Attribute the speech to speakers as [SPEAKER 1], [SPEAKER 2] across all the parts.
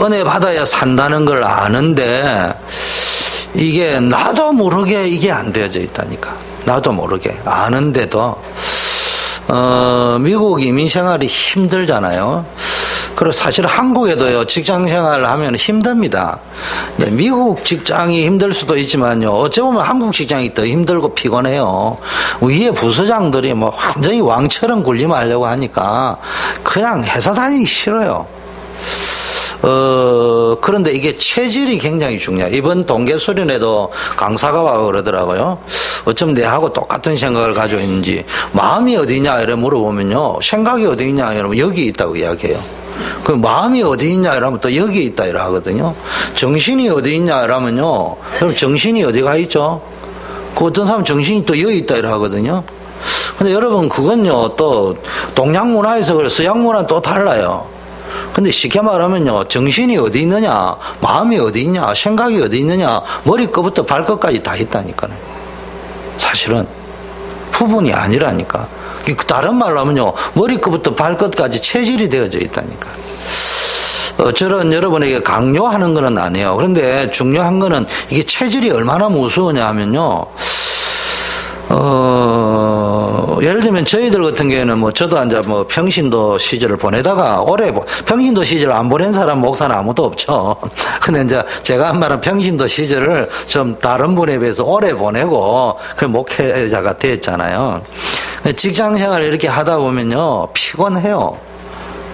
[SPEAKER 1] 은혜 받아야 산다는 걸 아는데 이게 나도 모르게 이게 안 되어져 있다니까. 나도 모르게 아는데도 미국 이민 생활이 힘들잖아요. 그리고 사실 한국에도요, 직장 생활을 하면 힘듭니다. 미국 직장이 힘들 수도 있지만요, 어찌 보면 한국 직장이 더 힘들고 피곤해요. 위에 부서장들이 뭐 완전히 왕처럼 군림하려고 하니까 그냥 회사 다니기 싫어요. 그런데 이게 체질이 굉장히 중요해요. 이번 동계 수련회도 강사가 와서 그러더라고요. 어쩜 내하고 똑같은 생각을 가지고 있는지, 마음이 어디 있냐 이래 물어보면요, 생각이 어디 있냐 이러면 여기 있다고 이야기해요. 그 마음이 어디 있냐 이러면 또 여기 있다 이래 하거든요. 정신이 어디 있냐 이러면요, 그럼 정신이 어디가 있죠? 그 어떤 사람은 정신이 또 여기 있다 이래 하거든요. 근데 여러분, 그건요, 또 동양 문화에서 그래, 서양 문화는 또 달라요. 근데 쉽게 말하면요, 정신이 어디 있느냐, 마음이 어디 있냐, 생각이 어디 있느냐, 머리끝부터 발끝까지 다 있다니까요. 사실은 부분이 아니라니까. 다른 말로 하면요, 머리끝부터 발끝까지 체질이 되어져 있다니까. 저는 여러분에게 강요하는 건 아니에요. 그런데 중요한 거는 이게 체질이 얼마나 무서우냐 하면요, 예를 들면 저희들 같은 경우에는 뭐 저도 이제 뭐 평신도 시절을 보내다가 오래 평신도 시절을 안 보낸 사람 목사는 아무도 없죠. 근데 이제 제가 한 말은 평신도 시절을 좀 다른 분에 비해서 오래 보내고 그 목회자가 됐잖아요. 직장 생활을 이렇게 하다 보면요, 피곤해요.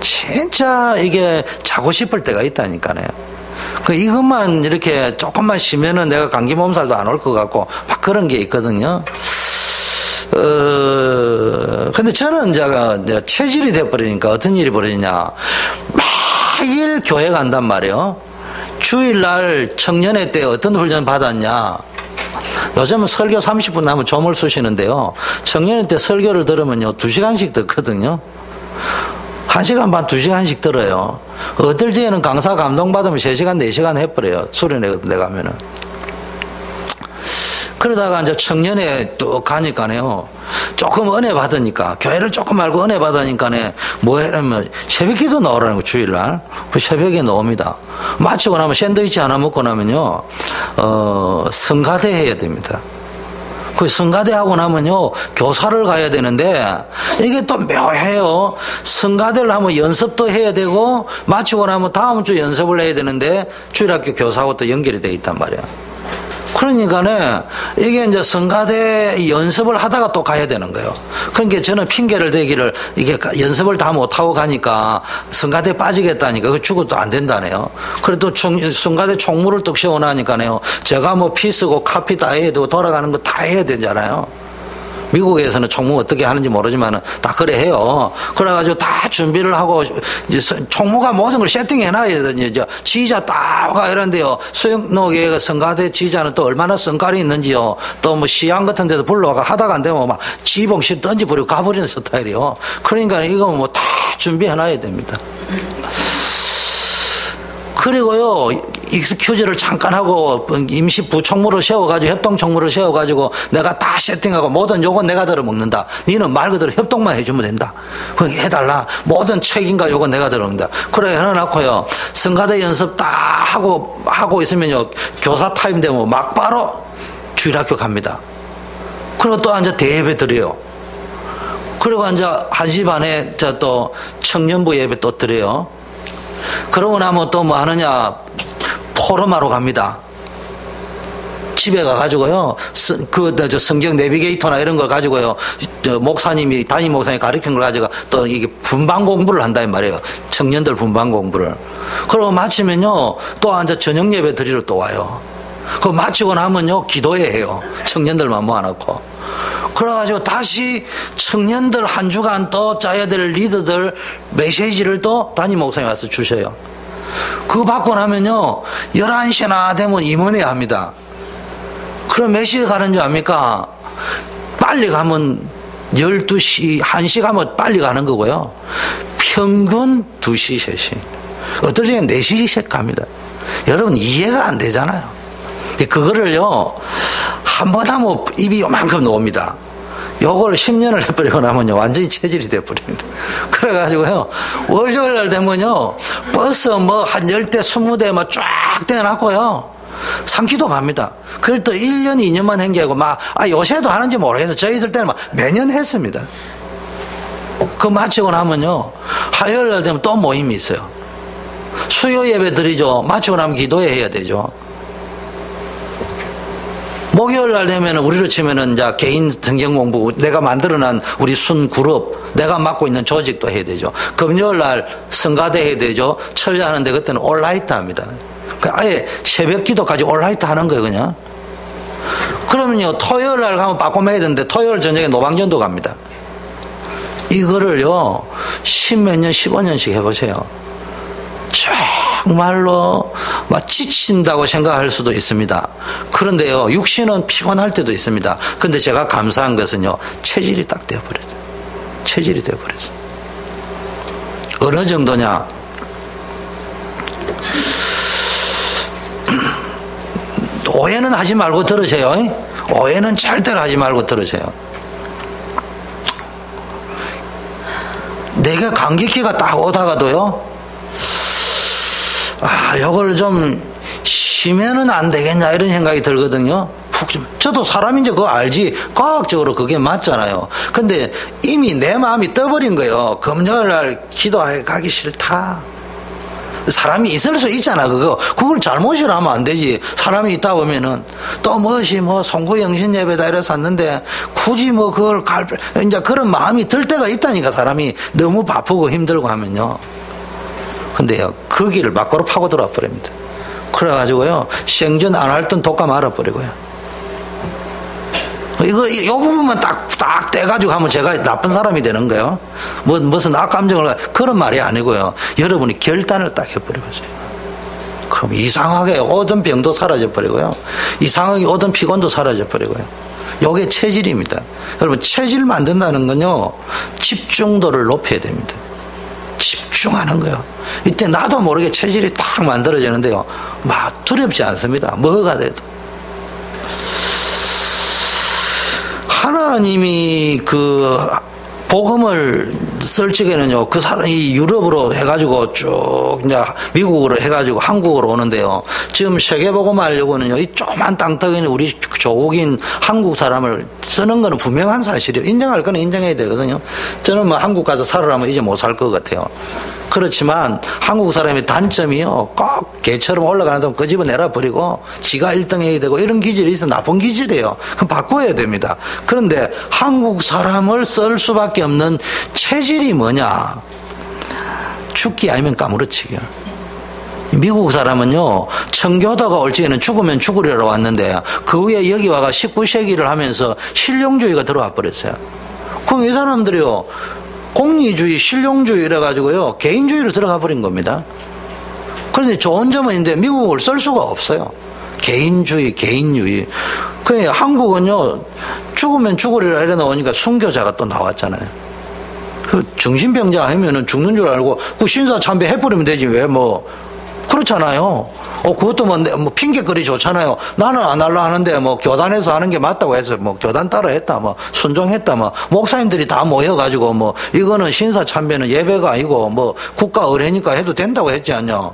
[SPEAKER 1] 진짜 이게 자고 싶을 때가 있다니까요. 이것만 이렇게 조금만 쉬면은 내가 감기 몸살도 안 올 것 같고 막 그런 게 있거든요. 근데 저는 이제 체질이 돼버리니까 어떤 일이 벌어지냐. 매일 교회 간단 말이에요. 주일날 청년회 때 어떤 훈련 받았냐. 요즘은 설교 30분 나면 조물 쑤시는데요. 청년회 때 설교를 들으면요, 2시간씩 듣거든요. 1시간 반, 2시간씩 들어요. 어떨 때에는 강사 감동받으면 3시간, 4시간 해버려요. 수련회 같은 데 가면은. 그러다가 이제 청년회 뚝 가니까요, 조금 은혜 받으니까, 교회를 조금 알고 은혜 받으니까네, 뭐 하냐면, 새벽 기도 나오라는 거, 주일날. 그 새벽에 나옵니다. 마치고 나면 샌드위치 하나 먹고 나면요, 성가대 해야 됩니다. 그 성가대 하고 나면요, 교사를 가야 되는데, 이게 또 묘해요. 성가대를 하면 연습도 해야 되고, 마치고 나면 다음 주 연습을 해야 되는데, 주일학교 교사하고 또 연결이 돼 있단 말이야. 그러니까네, 이게 이제 성가대 연습을 하다가 또 가야 되는 거예요. 그러니까 저는 핑계를 대기를, 이게 연습을 다 못하고 가니까 성가대 빠지겠다니까, 그 죽어도 안 된다네요. 그래도 성가대 총무를 뚝 세워놓으니까네요, 제가 뭐 피 쓰고 카피 다 해야 되고 돌아가는 거 다 해야 되잖아요. 미국에서는 총무 어떻게 하는지 모르지만 다 그래 해요. 그래가지고 다 준비를 하고, 이제 총무가 모든 걸 세팅해놔야 되거든요. 지휘자 딱 가 이런데요, 수영록에 성가대 지휘자는 또 얼마나 성깔이 있는지요. 또 뭐 시향 같은 데도 불러가 하다가 안 되면 막 지봉실 던져버리고 가버리는 스타일이요. 그러니까 이거 뭐 다 준비해놔야 됩니다. 그리고요, 익스큐즈를 잠깐 하고 임시 부총무를 세워가지고, 협동총무를 세워가지고 내가 다 세팅하고 모든 요건 내가 들어먹는다. 니는 말 그대로 협동만 해주면 된다. 해달라. 모든 책임과 요건 내가 들어먹는다. 그래 해놔놓고요, 성가대 연습 딱 하고 있으면요, 교사 타임 되면 막 바로 주일학교 갑니다. 그리고 또 앉아 대예배 드려요. 그리고 앉아 1시 반에 또 청년부 예배 또 드려요. 그러고 나면 또 뭐 하느냐, 포럼하러 갑니다. 집에 가가지고요, 성경 내비게이터나 이런 걸 가지고요, 목사님이, 담임 목사님이 가르친 걸 가지고 또 이게 분반 공부를 한다, 이 말이에요. 청년들 분반 공부를. 그러고 마치면요, 또 앉아 저녁 예배 드리러 또 와요. 그거 마치고 나면요, 기도회 해요. 청년들만 모아놓고. 그래가지고 다시 청년들 한 주간 또 짜야 될 리더들 메시지를 또 담임 목사님이 와서 주셔요. 그거 받고 나면요, 11시나 되면 임원회 합니다. 그럼 몇 시에 가는 줄 압니까? 빨리 가면 12시, 1시 가면 빨리 가는 거고요. 평균 2시, 3시. 어떨 때는 4시씩 갑니다. 여러분, 이해가 안 되잖아요. 그거를요, 한 번 하면 입이 요만큼 나옵니다. 요걸 10년을 해버리고 나면요, 완전히 체질이 돼버립니다. 그래가지고요, 월요일 날 되면요, 버스 뭐 한 10대, 20대 막 쫙 대놨고요, 상기도 갑니다. 그걸 또 1년, 2년만 한 게 아니고, 요새도 하는지 모르겠어요. 저희 있을 때는 매년 했습니다. 그거 마치고 나면요, 화요일 날 되면 또 모임이 있어요. 수요 예배 드리죠. 마치고 나면 기도해야 되죠. 목요일 날 되면 우리로 치면은 이제 개인 성경 공부, 내가 만들어놓은 우리 순 그룹, 내가 맡고 있는 조직도 해야 되죠. 금요일 날 성가대 해야 되죠. 철야하는데 그때는 온라이트 합니다. 아예 새벽 기도까지 온라이트 하는 거예요, 그냥. 그러면요, 토요일 날 가면 빠꼼해야 되는데 토요일 저녁에 노방전도 갑니다. 이거를요, 10몇 년, 15년씩 해보세요. 정말로 막 지친다고 생각할 수도 있습니다. 그런데요, 육신은 피곤할 때도 있습니다. 그런데 제가 감사한 것은요, 체질이 딱 되어버렸어요. 체질이 되어버렸어요. 어느 정도냐? 오해는 하지 말고 들으세요. 오해는 절대로 하지 말고 들으세요. 내가 감기기가 딱 오다가도요, 이걸 좀 쉬면은 안 되겠냐 이런 생각이 들거든요. 푹 좀. 저도 사람인지 그거 알지. 과학적으로 그게 맞잖아요. 근데 이미 내 마음이 떠버린 거예요. 금요일 날 기도하러 가기 싫다. 사람이 있을 수 있잖아, 그걸 잘못이라 하면 안 되지. 사람이 있다 보면은, 또 송구 영신 예배다 이래서 왔는데, 굳이 그걸 이제 그런 마음이 들 때가 있다니까, 사람이 너무 바쁘고 힘들고 하면요. 근데요, 그 길을 밖으로 파고 들어와 버립니다. 그래가지고요, 생전 안 앓던 독감 알아버리고요. 이 부분만 딱 떼가지고 하면 제가 나쁜 사람이 되는 거예요. 무슨 악감정을, 그런 말이 아니고요. 여러분이 결단을 딱 해버려보세요. 그럼 이상하게 오던 병도 사라져버리고요. 이상하게 오던 피곤도 사라져버리고요. 요게 체질입니다. 여러분, 체질 만든다는 건요, 집중도를 높여야 됩니다. 집중하는 거예요. 이때 나도 모르게 체질이 딱 만들어지는데요, 두렵지 않습니다. 뭐가 돼도. 하나님이 복음을 쓸 적에는요, 그 사람이 유럽으로 해가지고 쭉 이제 미국으로 해가지고 한국으로 오는데요, 지금 세계복음 하려고는요, 이 조그만 땅덩이는 우리 조국인 한국 사람을 쓰는 거는 분명한 사실이에요. 인정할 거는 인정해야 되거든요. 저는 한국 가서 살으라면 이제 못 살 것 같아요. 그렇지만 한국 사람의 단점이요, 꼭 개처럼 올라가는 동안 끄집어내라 버리고 지가 1등 해야 되고 이런 기질이 있어. 나쁜 기질이에요. 그럼 바꿔야 됩니다. 그런데 한국 사람을 쓸 수밖에 없는 체질이 뭐냐? 죽기 아니면 까무러치기야. 미국 사람은요, 청교도가 올 적에는 죽으면 죽으려고 왔는데 그 후에 여기 와가 19세기를 하면서 실용주의가 들어와 버렸어요. 그럼 이 사람들이요, 공리주의, 실용주의 이래가지고요, 개인주의로 들어가 버린 겁니다. 그런데 좋은 점은 있는데 미국을 쓸 수가 없어요. 개인주의. 그래, 한국은요, 죽으면 죽으리라 이래 나오니까 순교자가 또 나왔잖아요. 정신병자 하면은 죽는 줄 알고 그 신사참배 해버리면 되지, 그렇잖아요. 그것도 핑계거리 좋잖아요. 나는 안 하려 하는데 교단에서 하는 게 맞다고 해서 교단 따라 했다, 순종했다, 목사님들이 다 모여가지고 이거는 신사참배는 예배가 아니고 국가 의례니까 해도 된다고 했지 않냐.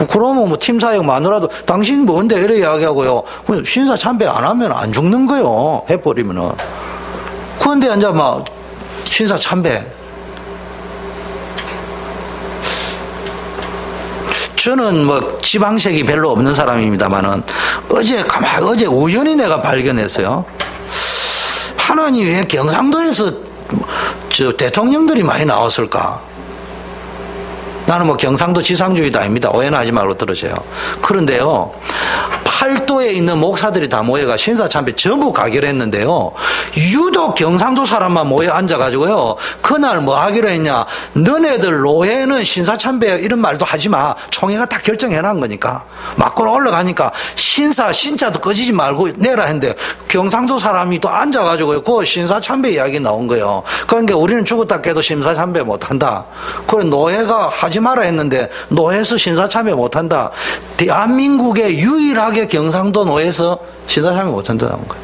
[SPEAKER 1] 그러면 팀사역 마누라도 당신 뭔데 이래 이야기하고요. 신사참배 안 하면 안 죽는 거요. 해버리면은. 그런데 이제 신사참배. 저는 지방색이 별로 없는 사람입니다만은 어제 우연히 내가 발견했어요. 하나님 왜 경상도에서 대통령들이 많이 나왔을까? 나는 경상도 지상주의도 아닙니다. 오해는 하지 말고 들으세요. 그런데요, 팔도에 있는 목사들이 다 모여가 신사참배 전부 가기로 했는데요, 유독 경상도 사람만 모여 앉아가지고요, 그날 뭐 하기로 했냐, 너네들 노예는 신사참배 이런 말도 하지 마. 총회가 다 결정해놓은 거니까. 막고로 올라가니까 신자도 꺼지지 말고 내라 했는데, 경상도 사람이 또 앉아가지고요, 그 신사참배 이야기 나온 거예요. 그러니까 우리는 죽었다 깨도 신사참배 못한다. 그래, 노예가 하지 마라 했는데 노예에서 신사참배 못한다. 대한민국에 유일하게 경상도 노예에서 신사참배 못한다 나온 거예요.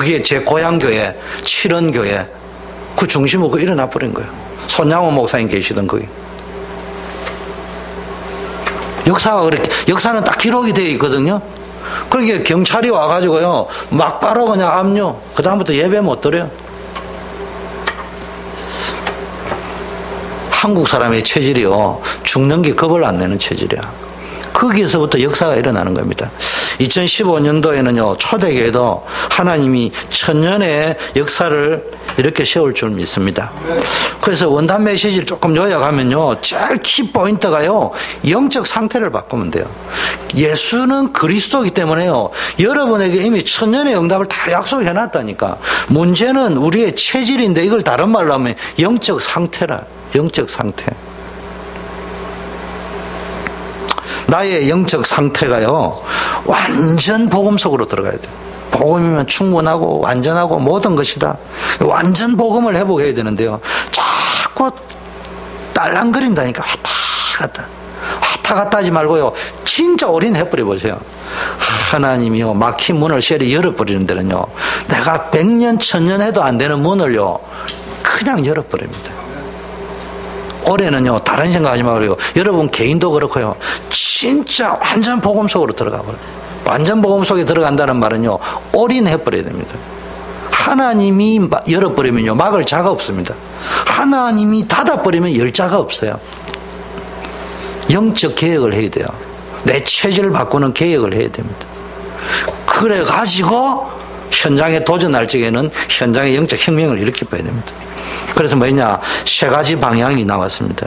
[SPEAKER 1] 그게 제 고향교회, 칠원교회, 그 중심으로 그 일어나 버린 거예요. 손양호 목사님 계시던 거기. 역사는 딱 기록이 되어 있거든요. 그러니까 경찰이 와가지고요, 막바로 그냥 압류. 그다음부터 예배 못 드려요. 한국 사람의 체질이요, 죽는 게 겁을 안 내는 체질이야. 거기에서부터 역사가 일어나는 겁니다. 2015년도에는요, 초대교회도 하나님이 천년의 역사를 이렇게 세울 줄 믿습니다. 그래서 원단 메시지를 조금 요약하면요, 제일 키포인트가요, 영적 상태를 바꾸면 돼요. 예수는 그리스도이기 때문에요, 여러분에게 이미 천년의 응답을 다 약속해 놨다니까. 문제는 우리의 체질인데, 이걸 다른 말로 하면 영적 상태라. 영적 상태. 나의 영적 상태가요, 완전 복음 속으로 들어가야 돼요. 복음이면 충분하고 완전하고 모든 것이다. 완전 복음을 회복해야 되는데요, 자꾸 딸랑거린다니까. 왔다 갔다 하지 말고요, 진짜 올인해버려 보세요. 하나님이요, 막힌 문을 셀이 열어버리는 데는요, 내가 100년 1000년 해도 안 되는 문을요, 그냥 열어버립니다. 올해는요, 다른 생각하지 말고요, 여러분 개인도 그렇고요, 진짜 완전 복음 속으로 들어가 버려요. 완전 복음 속에 들어간다는 말은요, 올인해버려야 됩니다. 하나님이 열어버리면요, 막을 자가 없습니다. 하나님이 닫아버리면 열 자가 없어요. 영적 개혁을 해야 돼요. 내 체질을 바꾸는 개혁을 해야 됩니다. 그래가지고 현장에 도전할 적에는 현장의 영적 혁명을 일으켜봐야 됩니다. 그래서 뭐냐, 세 가지 방향이 나왔습니다.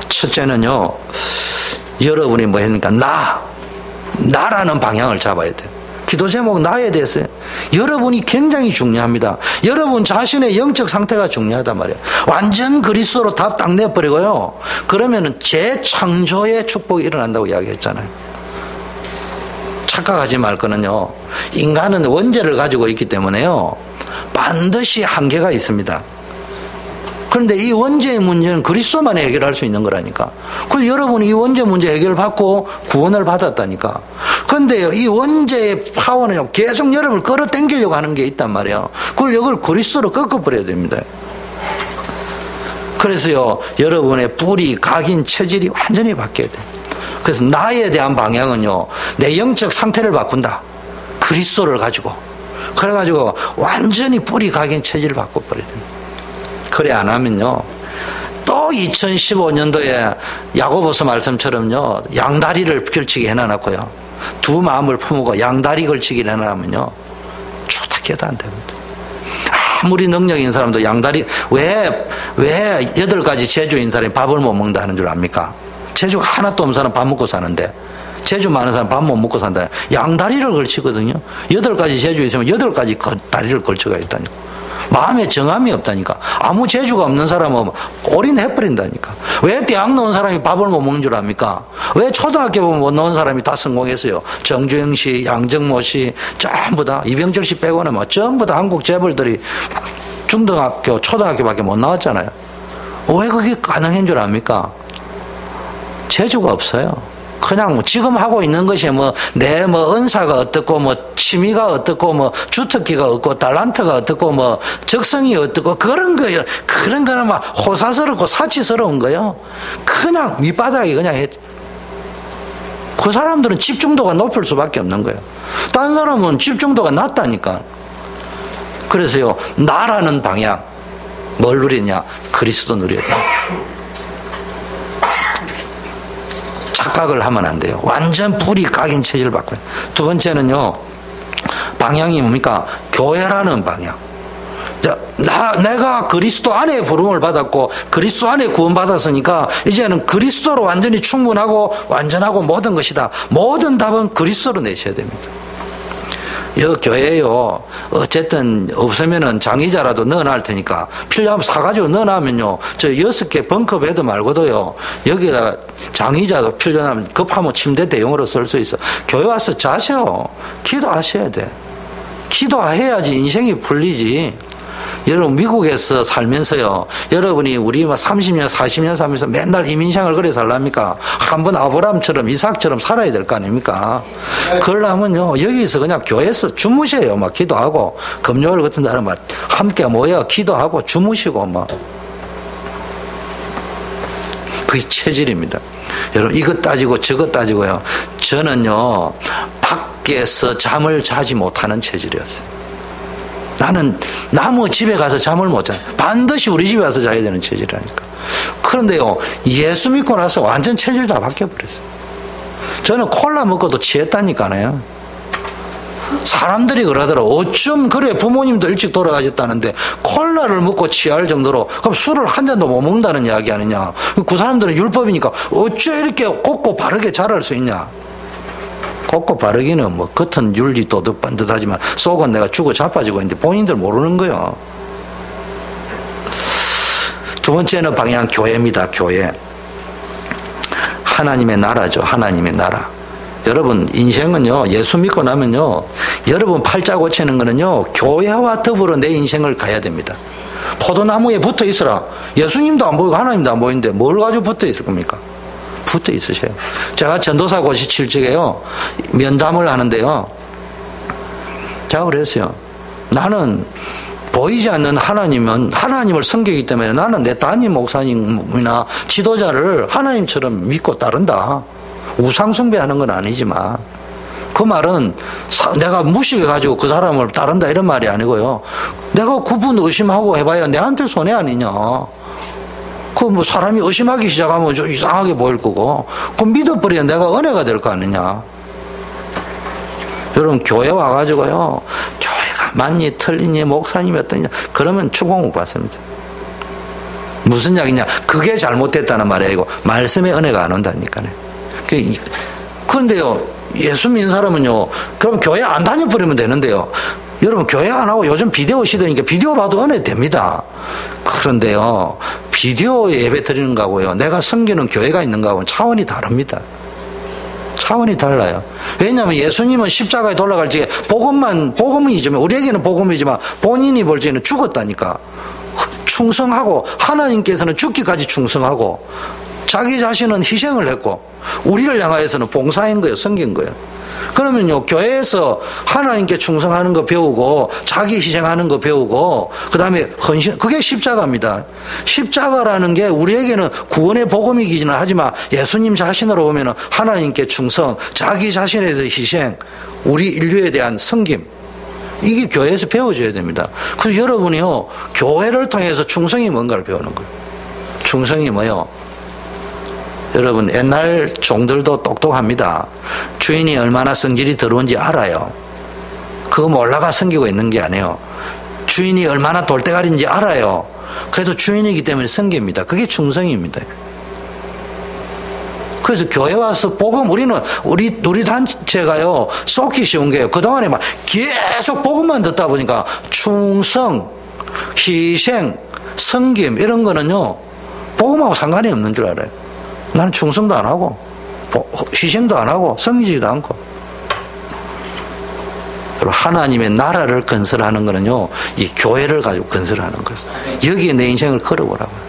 [SPEAKER 1] 첫째는요, 여러분이 뭐 했습니까? 나라는 방향을 잡아야 돼요. 기도 제목 나에 대해서 여러분이 굉장히 중요합니다. 여러분 자신의 영적 상태가 중요하단 말이에요. 완전 그리스도로 답 딱 내버리고요, 그러면은 재창조의 축복이 일어난다고 이야기했잖아요. 착각하지 말 거는요, 인간은 원죄를 가지고 있기 때문에요, 반드시 한계가 있습니다. 그런데 이 원죄의 문제는 그리스도만 해결할 수 있는 거라니까. 그래서 여러분이 이 원죄 문제 해결받고 구원을 받았다니까. 그런데요, 이 원죄의 파워는요, 계속 여러분을 끌어당기려고 하는 게 있단 말이에요. 그걸 이걸 그리스도로 꺾어버려야 됩니다. 그래서요, 여러분의 뿌리, 각인, 체질이 완전히 바뀌어야 돼요. 그래서 나에 대한 방향은요, 내 영적 상태를 바꾼다. 그리스도를 가지고. 그래가지고 완전히 뿌리, 각인, 체질을 바꿔버려야 됩니다. 그래 안 하면요, 또 2015년도에 야고보서 말씀처럼요, 양다리를 걸치게 해놔놨고요, 두 마음을 품고 양다리 걸치기 해놔면요, 초탁해도 안 됩니다. 아무리 능력 있는 사람도 양다리, 왜 8가지 재주인 사람이 밥을 못 먹는다 하는 줄 압니까? 재주가 하나도 없는 사람 밥 먹고 사는데, 재주 많은 사람 밥 못 먹고 산다. 양다리를 걸치거든요. 8가지 재주 있으면 8가지 다리를 걸쳐가 있다니까. 마음에 정함이 없다니까. 아무 재주가 없는 사람은 올인해버린다니까. 왜 대학 나온 사람이 밥을 못 먹는 줄 압니까? 왜 초등학교 못 나온 사람이 다 성공했어요? 정주영 씨, 양정모 씨, 전부 다, 이병철 씨 빼고는 뭐 전부 다 한국 재벌들이 중등학교, 초등학교밖에 못 나왔잖아요. 왜 그게 가능한 줄 압니까? 재주가 없어요. 그냥 뭐 지금 하고 있는 것이 내 은사가 어떻고 취미가 어떻고 주특기가 어떻고 달란트가 어떻고 적성이 어떻고 그런 거예요. 그런 거는 막 호사스럽고 사치스러운 거예요. 그냥 밑바닥에 그냥 했죠. 그 사람들은 집중도가 높을 수밖에 없는 거예요. 다른 사람은 집중도가 낮다니까. 그래서요, 나라는 방향 뭘 누리냐? 그리스도 누려야 돼요. 착각을 하면 안 돼요. 완전 뿌리 각인 체질을 바꿔요. 두 번째는요, 방향이 뭡니까? 교회라는 방향. 내가 그리스도 안에 부름을 받았고 그리스도 안에 구원받았으니까 이제는 그리스도로 완전히 충분하고 완전하고 모든 것이다. 모든 답은 그리스도로 내셔야 됩니다. 이 교회요, 어쨌든 없으면은 장의자라도 넣어놔할 테니까 필요하면 사가지고 넣어놔면요, 저 6개 벙커베드 말고도요, 여기다가 장의자도 필요하면 급하면 침대 대용으로 쓸 수 있어. 교회 와서 자셔. 기도하셔야 돼. 기도해야지 인생이 풀리지. 여러분 미국에서 살면서요. 여러분이 우리 30년 40년 살면서 맨날 이민생활 그래 살랍니까? 한번 아브라함처럼 이삭처럼 살아야 될 거 아닙니까? 그러려면요. 여기서 그냥 교회에서 주무셔요. 막 기도하고 금요일 같은 날은 막 함께 모여 기도하고 주무시고 뭐. 그게 체질입니다. 여러분 이것 따지고 저것 따지고요. 저는요. 밖에서 잠을 자지 못하는 체질이었어요. 나는 남의 집에 가서 잠을 못 자요. 반드시 우리 집에 와서 자야 되는 체질이라니까. 그런데요. 예수 믿고 나서 완전 체질 다 바뀌어버렸어요. 저는 콜라 먹고도 취했다니까요. 사람들이 그러더라. 어쩜 그래 부모님도 일찍 돌아가셨다는데 콜라를 먹고 취할 정도로 그럼 술을 한 잔도 못 먹는다는 이야기 아니냐. 그 사람들은 율법이니까 어째 이렇게 곱고 바르게 자랄 수 있냐. 곱고 바르기는 뭐 겉은 윤리 도덕 반듯하지만 속은 내가 죽어 자빠지고 있는데 본인들 모르는 거예요. 두 번째는 방향 교회입니다. 교회. 하나님의 나라죠. 하나님의 나라. 여러분 인생은요. 예수 믿고 나면요. 여러분 팔자 고치는 거는요. 교회와 더불어 내 인생을 가야 됩니다. 포도나무에 붙어 있어라. 예수님도 안 보이고 하나님도 안 보이는데 뭘 가지고 붙어 있을 겁니까? 붙어 있으세요. 제가 전도사 고시 7직에요. 면담을 하는데요. 제가 그랬어요. 나는 보이지 않는 하나님을 섬기기 때문에 나는 내 담임 목사님이나 지도자를 하나님처럼 믿고 따른다. 우상숭배하는 건 아니지만 그 말은 내가 무식해가지고 그 사람을 따른다 이런 말이 아니고요. 내가 그분 의심하고 해봐야 내한테 손해 아니냐. 그 뭐 사람이 의심하기 시작하면 좀 이상하게 보일 거고 그 믿어버리면 내가 은혜가 될 거 아니냐. 여러분 교회 와가지고요. 교회가 맞니 틀리니 목사님이 어떠냐 그러면 축복 못 받습니다. 무슨 이야기냐. 그게 잘못됐다는 말이 아니고 말씀의 은혜가 안 온다니까요. 그런데요. 예수 믿는 사람은요. 그럼 교회 안 다녀버리면 되는데요. 여러분 교회 안 하고 요즘 비디오 시대니까 비디오 봐도 은혜 됩니다. 그런데요. 비디오 예배 드리는 거하고요. 내가 섬기는 교회가 있는 거하고는 차원이 다릅니다. 차원이 달라요. 왜냐하면 예수님은 십자가에 돌아갈 적에 복음이지만 우리에게는 복음이지만 본인이 볼 적에는 죽었다니까. 충성하고 하나님께서는 죽기까지 충성하고 자기 자신은 희생을 했고 우리를 향하여서는 봉사한 거예요. 섬긴 거예요. 그러면요 교회에서 하나님께 충성하는 거 배우고 자기 희생하는 거 배우고 그 다음에 헌신 그게 십자가입니다. 십자가라는 게 우리에게는 구원의 복음이기는 하지만 예수님 자신으로 보면 하나님께 충성 자기 자신에 대해 희생 우리 인류에 대한 섬김 이게 교회에서 배워줘야 됩니다. 그래서 여러분이요 교회를 통해서 충성이 뭔가를 배우는 거예요. 충성이 뭐요? 여러분 옛날 종들도 똑똑합니다. 주인이 얼마나 성질이 더러운지 알아요. 그거 몰라가 섬기고 있는 게 아니에요. 주인이 얼마나 돌대가리인지 알아요. 그래도 주인이기 때문에 섬깁니다. 그게 충성입니다. 그래서 교회 와서 복음 우리 단체가요 쏟기 쉬운 게요. 그동안에 막 계속 복음만 듣다 보니까 충성, 희생, 섬김 이런 거는요 복음하고 상관이 없는 줄 알아요. 나는 충성도 안 하고 희생도 안 하고 섬기지도 않고 하나님의 나라를 건설하는 거는요 이 교회를 가지고 건설하는 거예요. 여기에 내 인생을 걸어보라고요.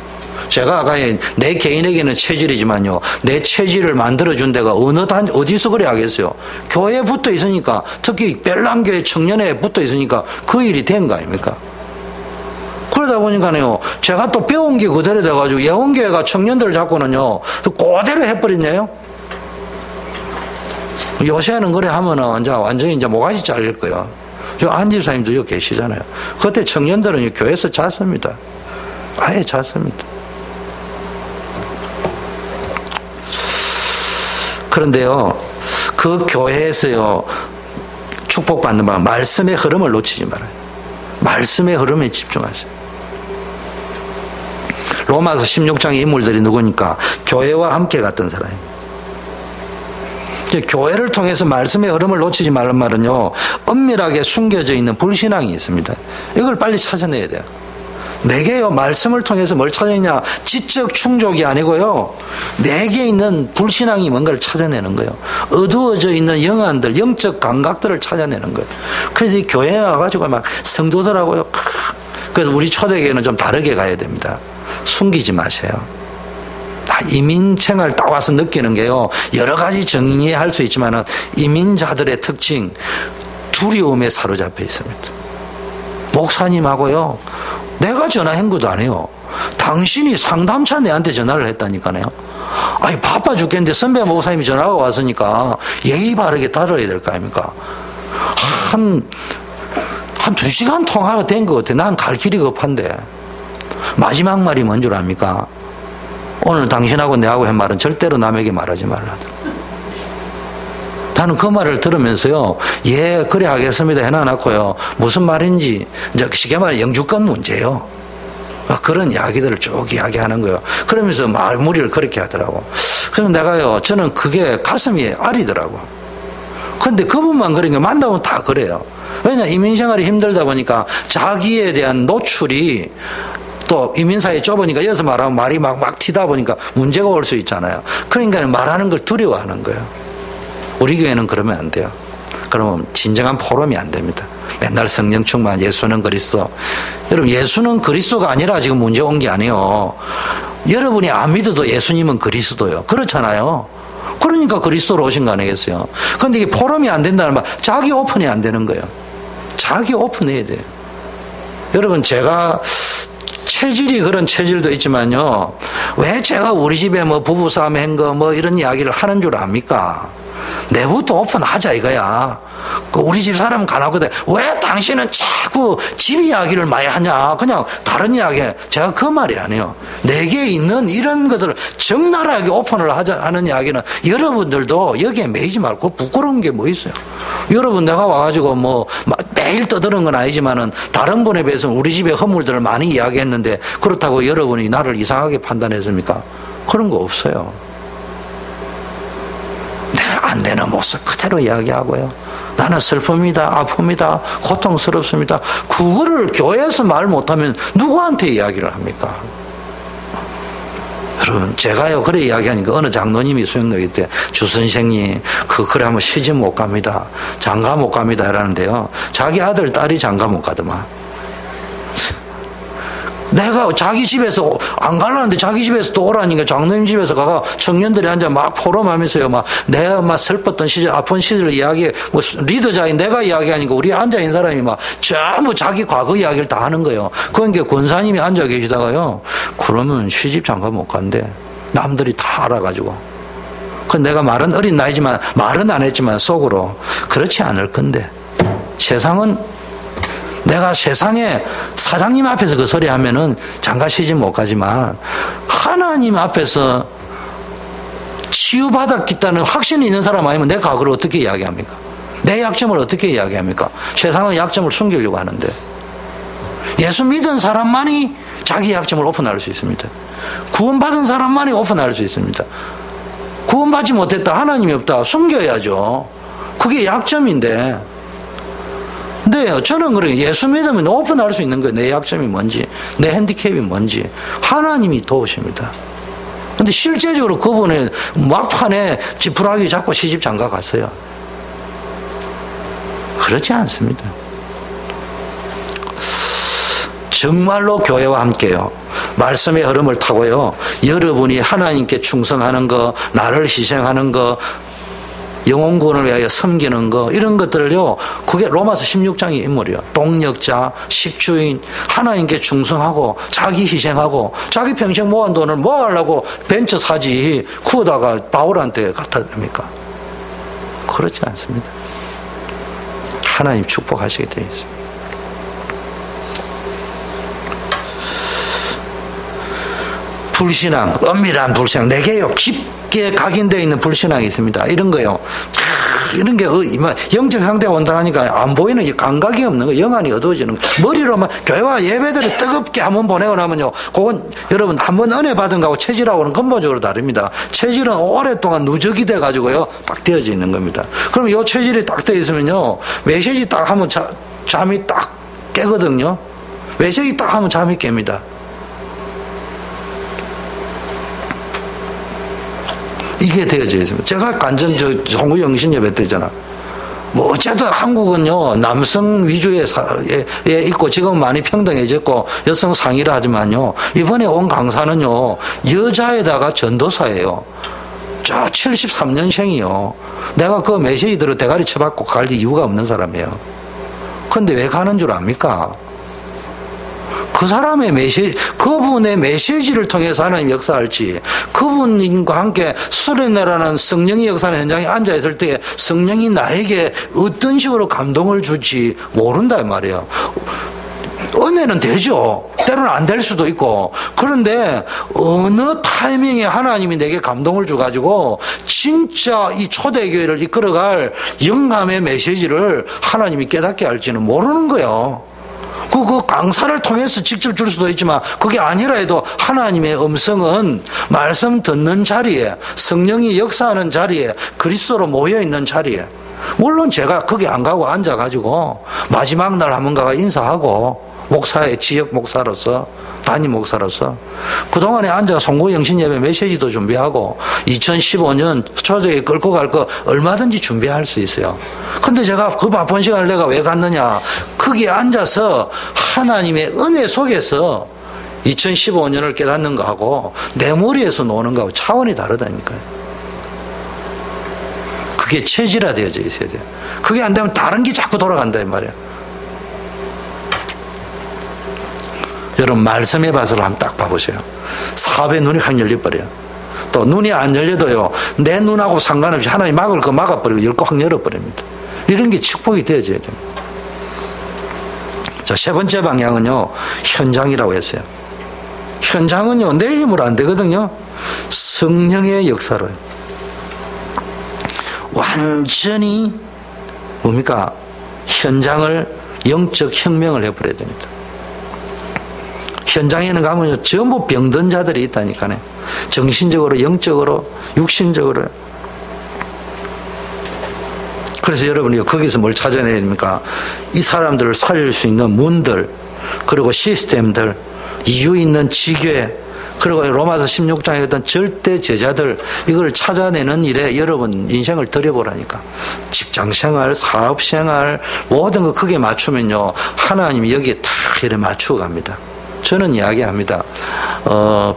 [SPEAKER 1] 제가 아까 내 개인에게는 체질이지만요 내 체질을 만들어준 데가 어디서 그래 하겠어요. 교회에 붙어 있으니까 특히 벨람교회 청년회에 붙어 있으니까 그 일이 된 거 아닙니까? 그러다 보니까요, 제가 또 배운 게 그대로 돼가지고, 예원교회가 청년들 잡고는요, 그대로 해버렸네요. 요새는 그래 하면은, 이제 완전히 이제 모가지 잘릴 거예요. 안집사님도 여기 계시잖아요. 그때 청년들은 교회에서 잤습니다. 아예 잤습니다. 그런데요, 그 교회에서요, 축복받는 방법, 말씀의 흐름을 놓치지 말아요. 말씀의 흐름에 집중하세요. 로마서 16장의 인물들이 누구니까? 교회와 함께 갔던 사람이에요. 교회를 통해서 말씀의 흐름을 놓치지 말란 말은요, 엄밀하게 숨겨져 있는 불신앙이 있습니다. 이걸 빨리 찾아내야 돼요. 내게요, 말씀을 통해서 뭘 찾아내냐? 지적 충족이 아니고요, 내게 있는 불신앙이 뭔가를 찾아내는 거예요. 어두워져 있는 영안들, 영적 감각들을 찾아내는 거예요. 그래서 이 교회에 와가지고 막 성도들하고요, 그래서 우리 초대교회는 좀 다르게 가야 됩니다. 숨기지 마세요. 이민 생활 딱 와서 느끼는 게요, 여러 가지 정리할 수 있지만은 이민자들의 특징, 두려움에 사로잡혀 있습니다. 목사님하고요, 내가 전화한 것도 아니에요. 당신이 상담차 내한테 전화를 했다니까요. 아니, 바빠 죽겠는데 선배 목사님이 전화가 왔으니까 예의 바르게 다뤄야 될 거 아닙니까? 한 2시간 통화가 된 것 같아. 난 갈 길이 급한데. 마지막 말이 뭔 줄 압니까? 오늘 당신하고 내하고 한 말은 절대로 남에게 말하지 말라. 나는 그 말을 들으면서요, 예, 그래 하겠습니다 해놔놨고요. 무슨 말인지, 이제 쉽게 말해 영주권 문제예요. 그런 이야기들을 쭉 이야기하는 거예요. 그러면서 말무리를 그렇게 하더라고. 그래서 내가요, 저는 그게 가슴이 아리더라고. 근데 그분만 그런 게 만나면 다 그래요. 왜냐, 이민생활이 힘들다 보니까 자기에 대한 노출이 또 이민사회 좁으니까 여기서 말하면 말이 막 튀다 보니까 문제가 올 수 있잖아요. 그러니까 말하는 걸 두려워하는 거예요. 우리 교회는 그러면 안 돼요. 그러면 진정한 포럼이 안 됩니다. 맨날 성령 충만, 예수는 그리스도. 여러분, 예수는 그리스도가 아니라 지금 문제 온 게 아니에요. 여러분이 안 믿어도 예수님은 그리스도요. 그렇잖아요. 그러니까 그리스도로 오신 거 아니겠어요? 그런데 이게 포럼이 안 된다는 말, 자기 오픈이 안 되는 거예요. 자기 오픈해야 돼요. 여러분, 제가 체질이 그런 체질도 있지만요, 왜 제가 우리 집에 뭐 부부싸움 한 거 뭐 이런 이야기를 하는 줄 압니까? 내부터 오픈하자 이거야. 우리 집 사람은 가나거든. 왜 당신은 자꾸 집 이야기를 많이 하냐? 그냥 다른 이야기 해. 제가 그 말이 아니에요. 내게 있는 이런 것들을 적나라하게 오픈을 하는 이야기는 여러분들도 여기에 매이지 말고 부끄러운 게 뭐 있어요. 여러분, 내가 와가지고 뭐 매일 떠드는 건 아니지만은 다른 분에 비해서는 우리 집의 허물들을 많이 이야기했는데 그렇다고 여러분이 나를 이상하게 판단했습니까? 그런 거 없어요. 내가 안 되는 모습 그대로 이야기하고요. 나는 슬픕니다. 아픕니다. 고통스럽습니다. 그거를 교회에서 말 못하면 누구한테 이야기를 합니까? 여러분, 제가요, 그래 이야기하니까 어느 장로님이 수영록일 때, 주선생님, 그래 하면 시집 못 갑니다. 장가 못 갑니다. 이러는데요. 자기 아들, 딸이 장가 못 가더만. 내가 자기 집에서 안 가려는데 자기 집에서 또 오라니까 장로님 집에서 가가 청년들이 앉아 막 포럼하면서요, 막 내가 막 슬펐던 시절, 아픈 시절 이야기, 뭐 리더자인 내가 이야기하니까 우리 앉아 있는 사람이 막 전부 자기 과거 이야기를 다 하는 거예요. 그러니까 권사님이 앉아 계시다가요, 그러면 시집 장가 못 간대. 남들이 다 알아가지고. 그 내가 말은 어린 나이지만 말은 안 했지만 속으로 그렇지 않을 건데, 세상은 내가 세상에 사장님 앞에서 그 소리 하면은 장가 시집 못 가지만 하나님 앞에서 치유받았겠다는 확신이 있는 사람 아니면 내가 그걸 어떻게 이야기합니까? 내 약점을 어떻게 이야기합니까? 세상은 약점을 숨기려고 하는데, 예수 믿은 사람만이 자기 약점을 오픈할 수 있습니다. 구원받은 사람만이 오픈할 수 있습니다. 구원받지 못했다, 하나님이 없다, 숨겨야죠. 그게 약점인데. 근데 저는 그래요. 예수 믿으면 오픈할 수 있는 거예요. 내 약점이 뭔지, 내 핸디캡이 뭔지. 하나님이 도우십니다. 근데 실제적으로 그분의 막판에 지푸라기 잡고 시집 장가 갔어요. 그렇지 않습니다. 정말로 교회와 함께요, 말씀의 흐름을 타고요, 여러분이 하나님께 충성하는 거, 나를 희생하는 거, 영혼구원을 위하여 섬기는 거, 이런 것들을요, 그게 로마서 16장의 인물이에요. 동력자, 식주인, 하나님께 충성하고 자기 희생하고 자기 평생 모은 돈을 뭐 하려고 벤처 사지 쿠어다가 바울한테 갖다 줍니까? 그렇지 않습니다. 하나님 축복하시게 되어 있습니다. 불신앙, 엄밀한 불신앙, 내게요 깊게 각인되어 있는 불신앙이 있습니다. 이런 거요, 이런 게 영적 상태가 온당하니까 안 보이는 감각이 없는 거, 영안이 어두워지는 거. 머리로만 교회와 예배들을 뜨겁게 한번 보내고 나면요, 그건 여러분 한번 은혜 받은 거하고 체질하고는 근본적으로 다릅니다. 체질은 오랫동안 누적이 돼 가지고요 딱 되어져 있는 겁니다. 그럼 이 체질이 딱 되어 있으면요, 메시지 딱 하면 잠이 딱 깨거든요. 메시지 딱 하면 잠이 깹니다. 이게 되어져 있습니다. 제가 간전 송구 영신 예배 때잖아. 뭐 어쨌든 한국은요 남성 위주에 있고 지금 많이 평등해졌고 여성 상위를 하지만요 이번에 온 강사는요 여자에다가 전도사예요. 저 73년생이요. 내가 그 메시지대로 대가리 쳐박고 갈 이유가 없는 사람이에요. 근데 왜 가는 줄 압니까? 그 사람의 그분의 메시지를 통해서 하나님 역사할지, 그분과 함께 수련회라는 성령의 역사하는 현장에 앉아있을 때 성령이 나에게 어떤 식으로 감동을 줄지 모른다, 이 말이에요. 은혜는 되죠. 때로는 안 될 수도 있고. 그런데 어느 타이밍에 하나님이 내게 감동을 줘가지고 진짜 이 초대교회를 이끌어갈 영감의 메시지를 하나님이 깨닫게 할지는 모르는 거예요. 그 강사를 통해서 직접 줄 수도 있지만 그게 아니라 해도 하나님의 음성은 말씀 듣는 자리에, 성령이 역사하는 자리에, 그리스도로 모여있는 자리에, 물론 제가 거기 안 가고 앉아가지고 마지막 날 한번 가가 인사하고 목사의 지역 목사로서, 담임 목사로서 그동안에 앉아 송구 영신 예배 메시지도 준비하고 2015년 초대에 끌고 갈 거 얼마든지 준비할 수 있어요. 근데 제가 그 바쁜 시간을 내가 왜 갔느냐, 거기에 앉아서 하나님의 은혜 속에서 2015년을 깨닫는 거하고 내 머리에서 노는 거하고 차원이 다르다니까요. 그게 체질화되어져 있어야 돼요. 그게 안 되면 다른 게 자꾸 돌아간다 이 말이에요. 여러분 말씀의 밭을 한번 딱 봐보세요. 사업의 눈이 확 열려버려요. 또 눈이 안 열려도요 내 눈하고 상관없이 하나님 막을 거 막아버리고 열 거 확 열어버립니다. 이런 게 축복이 되어져야 됩니다. 자, 세 번째 방향은요 현장이라고 했어요. 현장은요 내 힘으로 안 되거든요. 성령의 역사로요. 완전히 뭡니까? 현장을 영적 혁명을 해버려야 됩니다. 현장에는 가면 전부 병든 자들이 있다니까요. 정신적으로, 영적으로, 육신적으로. 그래서 여러분이 거기서 뭘 찾아내야 됩니까? 이 사람들을 살릴 수 있는 문들, 그리고 시스템들, 이유 있는 지궤, 그리고 로마서 16장에 어떤 절대 제자들, 이걸 찾아내는 일에 여러분 인생을 들여보라니까. 직장생활, 사업생활, 모든 거 크게 맞추면요 하나님이 여기에 다 이렇게 맞추어 갑니다. 저는 이야기합니다.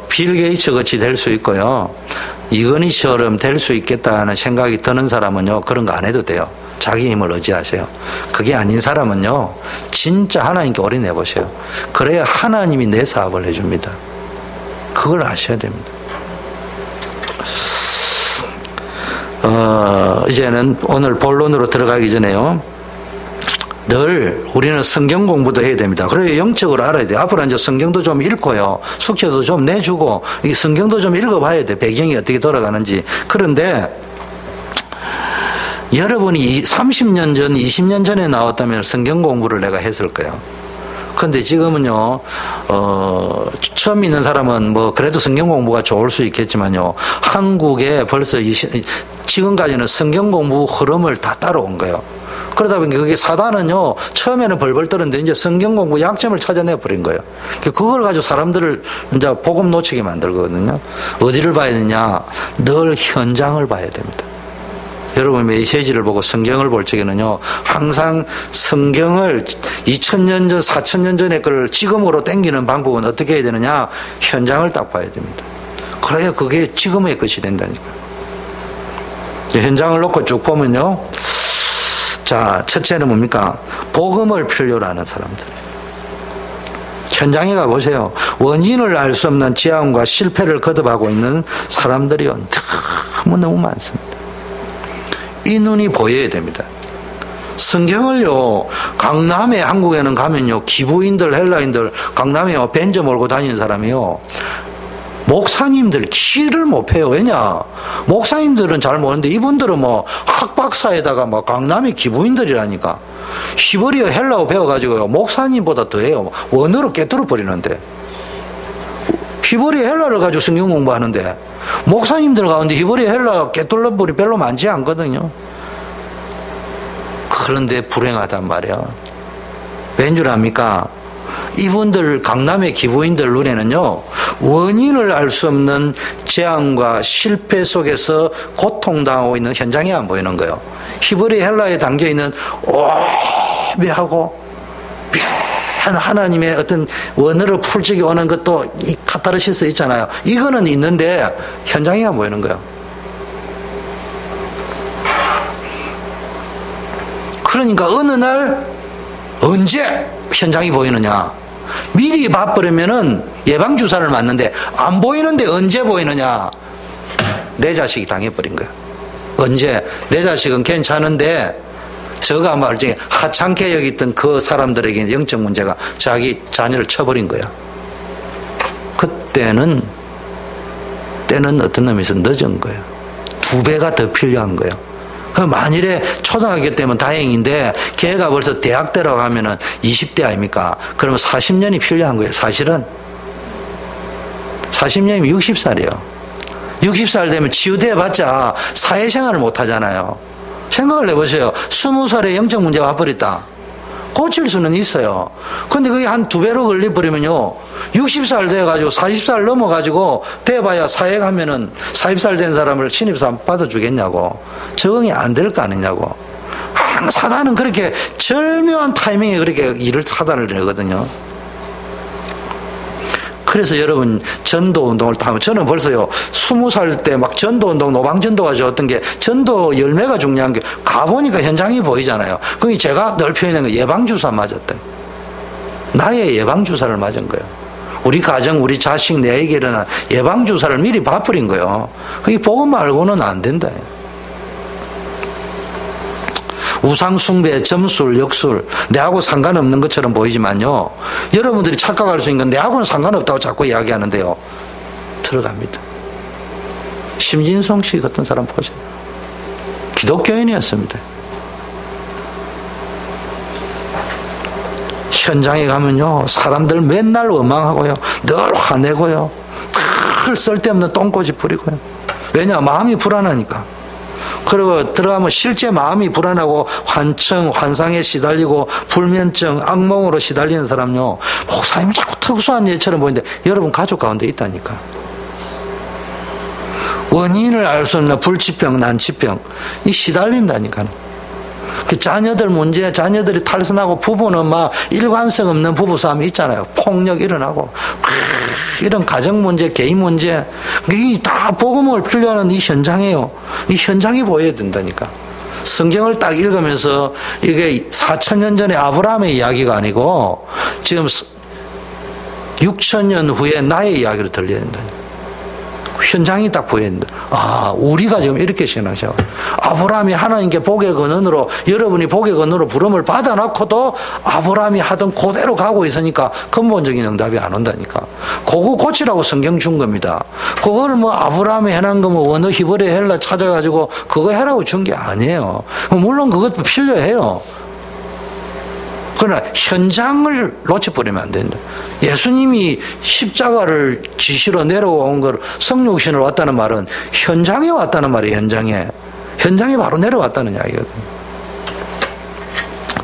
[SPEAKER 1] 빌 게이츠 같이 될 수 있고요. 이건희처럼 될 수 있겠다는 생각이 드는 사람은요, 그런 거 안 해도 돼요. 자기 힘을 의지하세요. 그게 아닌 사람은요, 진짜 하나님께 올인해 보세요. 그래야 하나님이 내 사업을 해줍니다. 그걸 아셔야 됩니다. 이제는 오늘 본론으로 들어가기 전에요. 늘 우리는 성경 공부도 해야 됩니다. 그래야 영적으로 알아야 돼요. 앞으로 이제 성경도 좀 읽고요. 숙제도 좀 내주고, 이 성경도 좀 읽어봐야 돼요. 배경이 어떻게 돌아가는지. 그런데 여러분이 30년 전, 20년 전에 나왔다면 성경 공부를 내가 했을 거예요. 근데 지금은요, 처음 있는 사람은 뭐, 그래도 성경 공부가 좋을 수 있겠지만요, 한국에 벌써 지금까지는 성경 공부 흐름을 다 따라온 거예요. 그러다 보니까 그게 사단은요, 처음에는 벌벌 떨었는데 이제 성경 공부 약점을 찾아내 버린 거예요. 그걸 가지고 사람들을 이제 복음 놓치게 만들거든요. 어디를 봐야 되냐? 늘 현장을 봐야 됩니다. 여러분 메시지를 보고 성경을 볼 적에는요, 항상 성경을 2000년 전, 4000년 전의 걸 지금으로 당기는 방법은 어떻게 해야 되느냐? 현장을 딱 봐야 됩니다. 그래야 그게 지금의 것이 된다니까요. 현장을 놓고 쭉 보면요, 자, 첫째는 뭡니까? 복음을 필요로 하는 사람들. 현장에 가보세요. 원인을 알 수 없는 지향과 실패를 거듭하고 있는 사람들이요, 너무 많습니다. 이 눈이 보여야 됩니다. 성경을요, 강남에, 한국에는 가면요, 기부인들, 헬라인들, 강남에 벤저 몰고 다니는 사람이요, 목사님들 길을 못 펴요. 왜냐? 목사님들은 잘 모르는데 이분들은 뭐 학박사에다가 뭐 강남의 기부인들이라니까. 히브리어 헬라어 배워가지고요, 목사님보다 더해요. 원어로 깨뚫어 버리는데. 히브리어 헬라를 가지고 성경 공부하는데 목사님들 가운데 히브리어 헬라 깨뚫는 분이 별로 많지 않거든요. 그런데 불행하단 말이야. 왠 줄 압니까? 이분들 강남의 기부인들 눈에는요, 원인을 알 수 없는 재앙과 실패 속에서 고통당하고 있는 현장이 안 보이는 거예요. 히브리 헬라에 담겨있는 오묘하고 묘한 하나님의 어떤 원어를 풀적이 오는 것도 이 카타르시스 있잖아요. 이거는 있는데 현장이 안 보이는 거예요. 그러니까 어느 날 언제 현장이 보이느냐. 미리 봐버리면은 예방주사를 맞는데 안 보이는데 언제 보이느냐. 내 자식이 당해버린 거야. 언제? 내 자식은 괜찮은데 저가 말중에 하찮게 여기던 그 사람들에게 영적 문제가 자기 자녀를 쳐버린 거야. 그때는 어떤 의미에서 늦은 거예요. 2배가 더 필요한 거예요. 만일에 초등학교 때면 다행인데 걔가 벌써 대학 들어가면은 20대 아닙니까? 그러면 40년이 필요한 거예요. 사실은 40년이면 60살이에요. 60살 되면 치유돼봤자 사회생활을 못하잖아요. 생각을 해보세요. 20살에 영적 문제가 와버렸다. 고칠 수는 있어요. 근데 그게 한 2배로 걸려버리면요, 60살 돼가지고 40살 넘어가지고 돼봐야 사회 가면은 40살 된 사람을 신입사원 받아주겠냐고. 적응이 안 될 거 아니냐고. 사단은 그렇게 절묘한 타이밍에 그렇게 일을 사단을 내거든요. 그래서 여러분, 전도운동을 다 하면, 저는 벌써요, 20살 때 막 전도운동, 노방전도가 좋았던 게, 전도 열매가 중요한 게, 가보니까 현장이 보이잖아요. 그게 제가 늘 표현한 거, 예방주사 맞았다. 나의 예방주사를 맞은 거예요. 우리 가정, 우리 자식, 내에게 일어난 예방주사를 미리 봐버린 거예요. 그게 복음 말고는 안 된다. 우상숭배, 점술, 역술, 내하고 상관없는 것처럼 보이지만요, 여러분들이 착각할 수 있는 건 내하고는 상관없다고 자꾸 이야기하는데요, 들어갑니다. 심진성 씨 같은 사람 보세요. 기독교인이었습니다. 현장에 가면요, 사람들 맨날 원망하고요, 늘 화내고요, 늘 쓸데없는 똥꼬집 부리고요. 왜냐? 마음이 불안하니까. 그리고 들어가면 실제 마음이 불안하고 환상에 시달리고 불면증, 악몽으로 시달리는 사람요, 목사님이 자꾸 특수한 예처럼 보이는데 여러분 가족 가운데 있다니까. 원인을 알 수 없는 불치병, 난치병, 이 시달린다니까. 그 자녀들 문제, 자녀들이 탈선하고, 부부는 막 일관성 없는 부부싸움이 있잖아요. 폭력 일어나고, 이런 가정 문제, 개인 문제, 이 다 복음을 필요하는 이 현장이에요. 이 현장이 보여야 된다니까. 성경을 딱 읽으면서 이게 4,000년 전에 아브라함의 이야기가 아니고 지금 6,000년 후에 나의 이야기를 들려야 된다니까. 현장이 딱 보인다. 아, 우리가 지금 이렇게 생각해요. 아브라함이 하나님께 복의 근원으로, 여러분이 복의 근원으로 부름을 받아놓고도 아브라함이 하던 그대로 가고 있으니까 근본적인 응답이 안 온다니까. 그거 고치라고 성경 준 겁니다. 그거를 뭐 아브라함이 해놓은 거 뭐 원어 히브리 헬라 찾아가지고 그거 해라고 준 게 아니에요. 물론 그것도 필요해요. 그러나 현장을 놓쳐버리면 안 된다. 예수님이 십자가를 지시로 내려온 걸, 성육신을 왔다는 말은 현장에 왔다는 말이에요. 현장에 바로 내려왔다는 이야기거든요.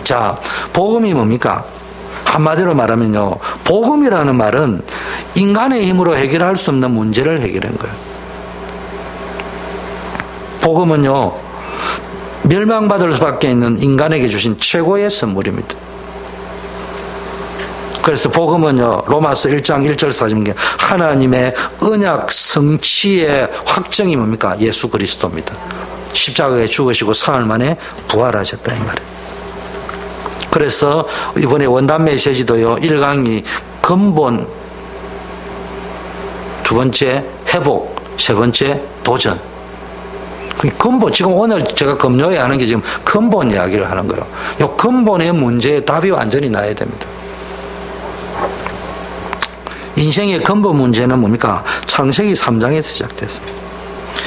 [SPEAKER 1] 자, 복음이 뭡니까? 한마디로 말하면요, 복음이라는 말은 인간의 힘으로 해결할 수 없는 문제를 해결한 거예요. 복음은요, 멸망받을 수밖에 있는 인간에게 주신 최고의 선물입니다. 그래서 복음은요, 로마서 1장 1절 사진에 하나님의 언약 성취의 확정이 뭡니까? 예수 그리스도입니다. 십자가에 죽으시고 사흘 만에 부활하셨다 이 말이에요. 그래서 이번에 원단 메시지도요, 1강이 근본, 2번째 회복, 3번째 도전. 근본, 지금 오늘 제가 금요일에 하는 게 지금 근본 이야기를 하는 거예요. 이 근본의 문제에 답이 완전히 나야 됩니다. 인생의 근본 문제는 뭡니까? 창세기 3장에서 시작됐습니다.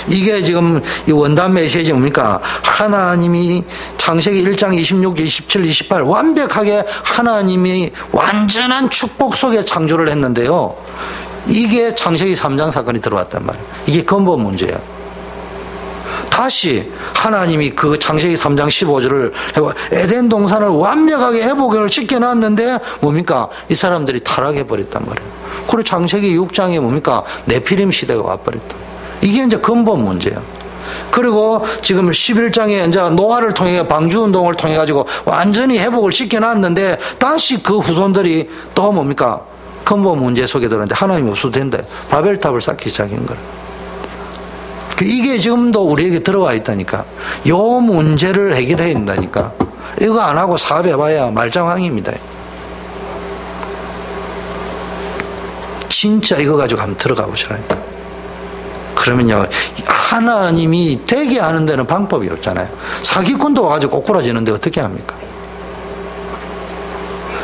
[SPEAKER 1] 이게 지금 이 원단 메시지 뭡니까? 하나님이 창세기 1장 26, 27, 28 완벽하게 하나님이 완전한 축복 속에 창조를 했는데요, 이게 창세기 3장 사건이 들어왔단 말이에요. 이게 근본 문제예요. 다시 하나님이 그 창세기 3장 15절을 에덴 동산을 완벽하게 회복을 시켜놨는데 뭡니까? 이 사람들이 타락해버렸단 말이에요. 그리고 창세기 6장에 뭡니까? 네피림 시대가 와버렸다. 이게 이제 근본 문제예요. 그리고 지금 11장에 이제 노아를 통해 방주운동을 통해 가지고 완전히 회복을 시켜놨는데 다시 그 후손들이 또 뭡니까? 근본 문제 속에 들었는데 하나님이 없어도 된다. 바벨탑을 쌓기 시작한 거예요. 이게 지금도 우리에게 들어와 있다니까. 요 문제를 해결해야 된다니까. 이거 안 하고 사업해봐야 말짱왕입니다. 진짜 이거 가지고 한번 들어가 보시라니까. 그러면요, 하나님이 되게 하는 데는 방법이 없잖아요. 사기꾼도 와가지고 꼬꾸라지는데 어떻게 합니까?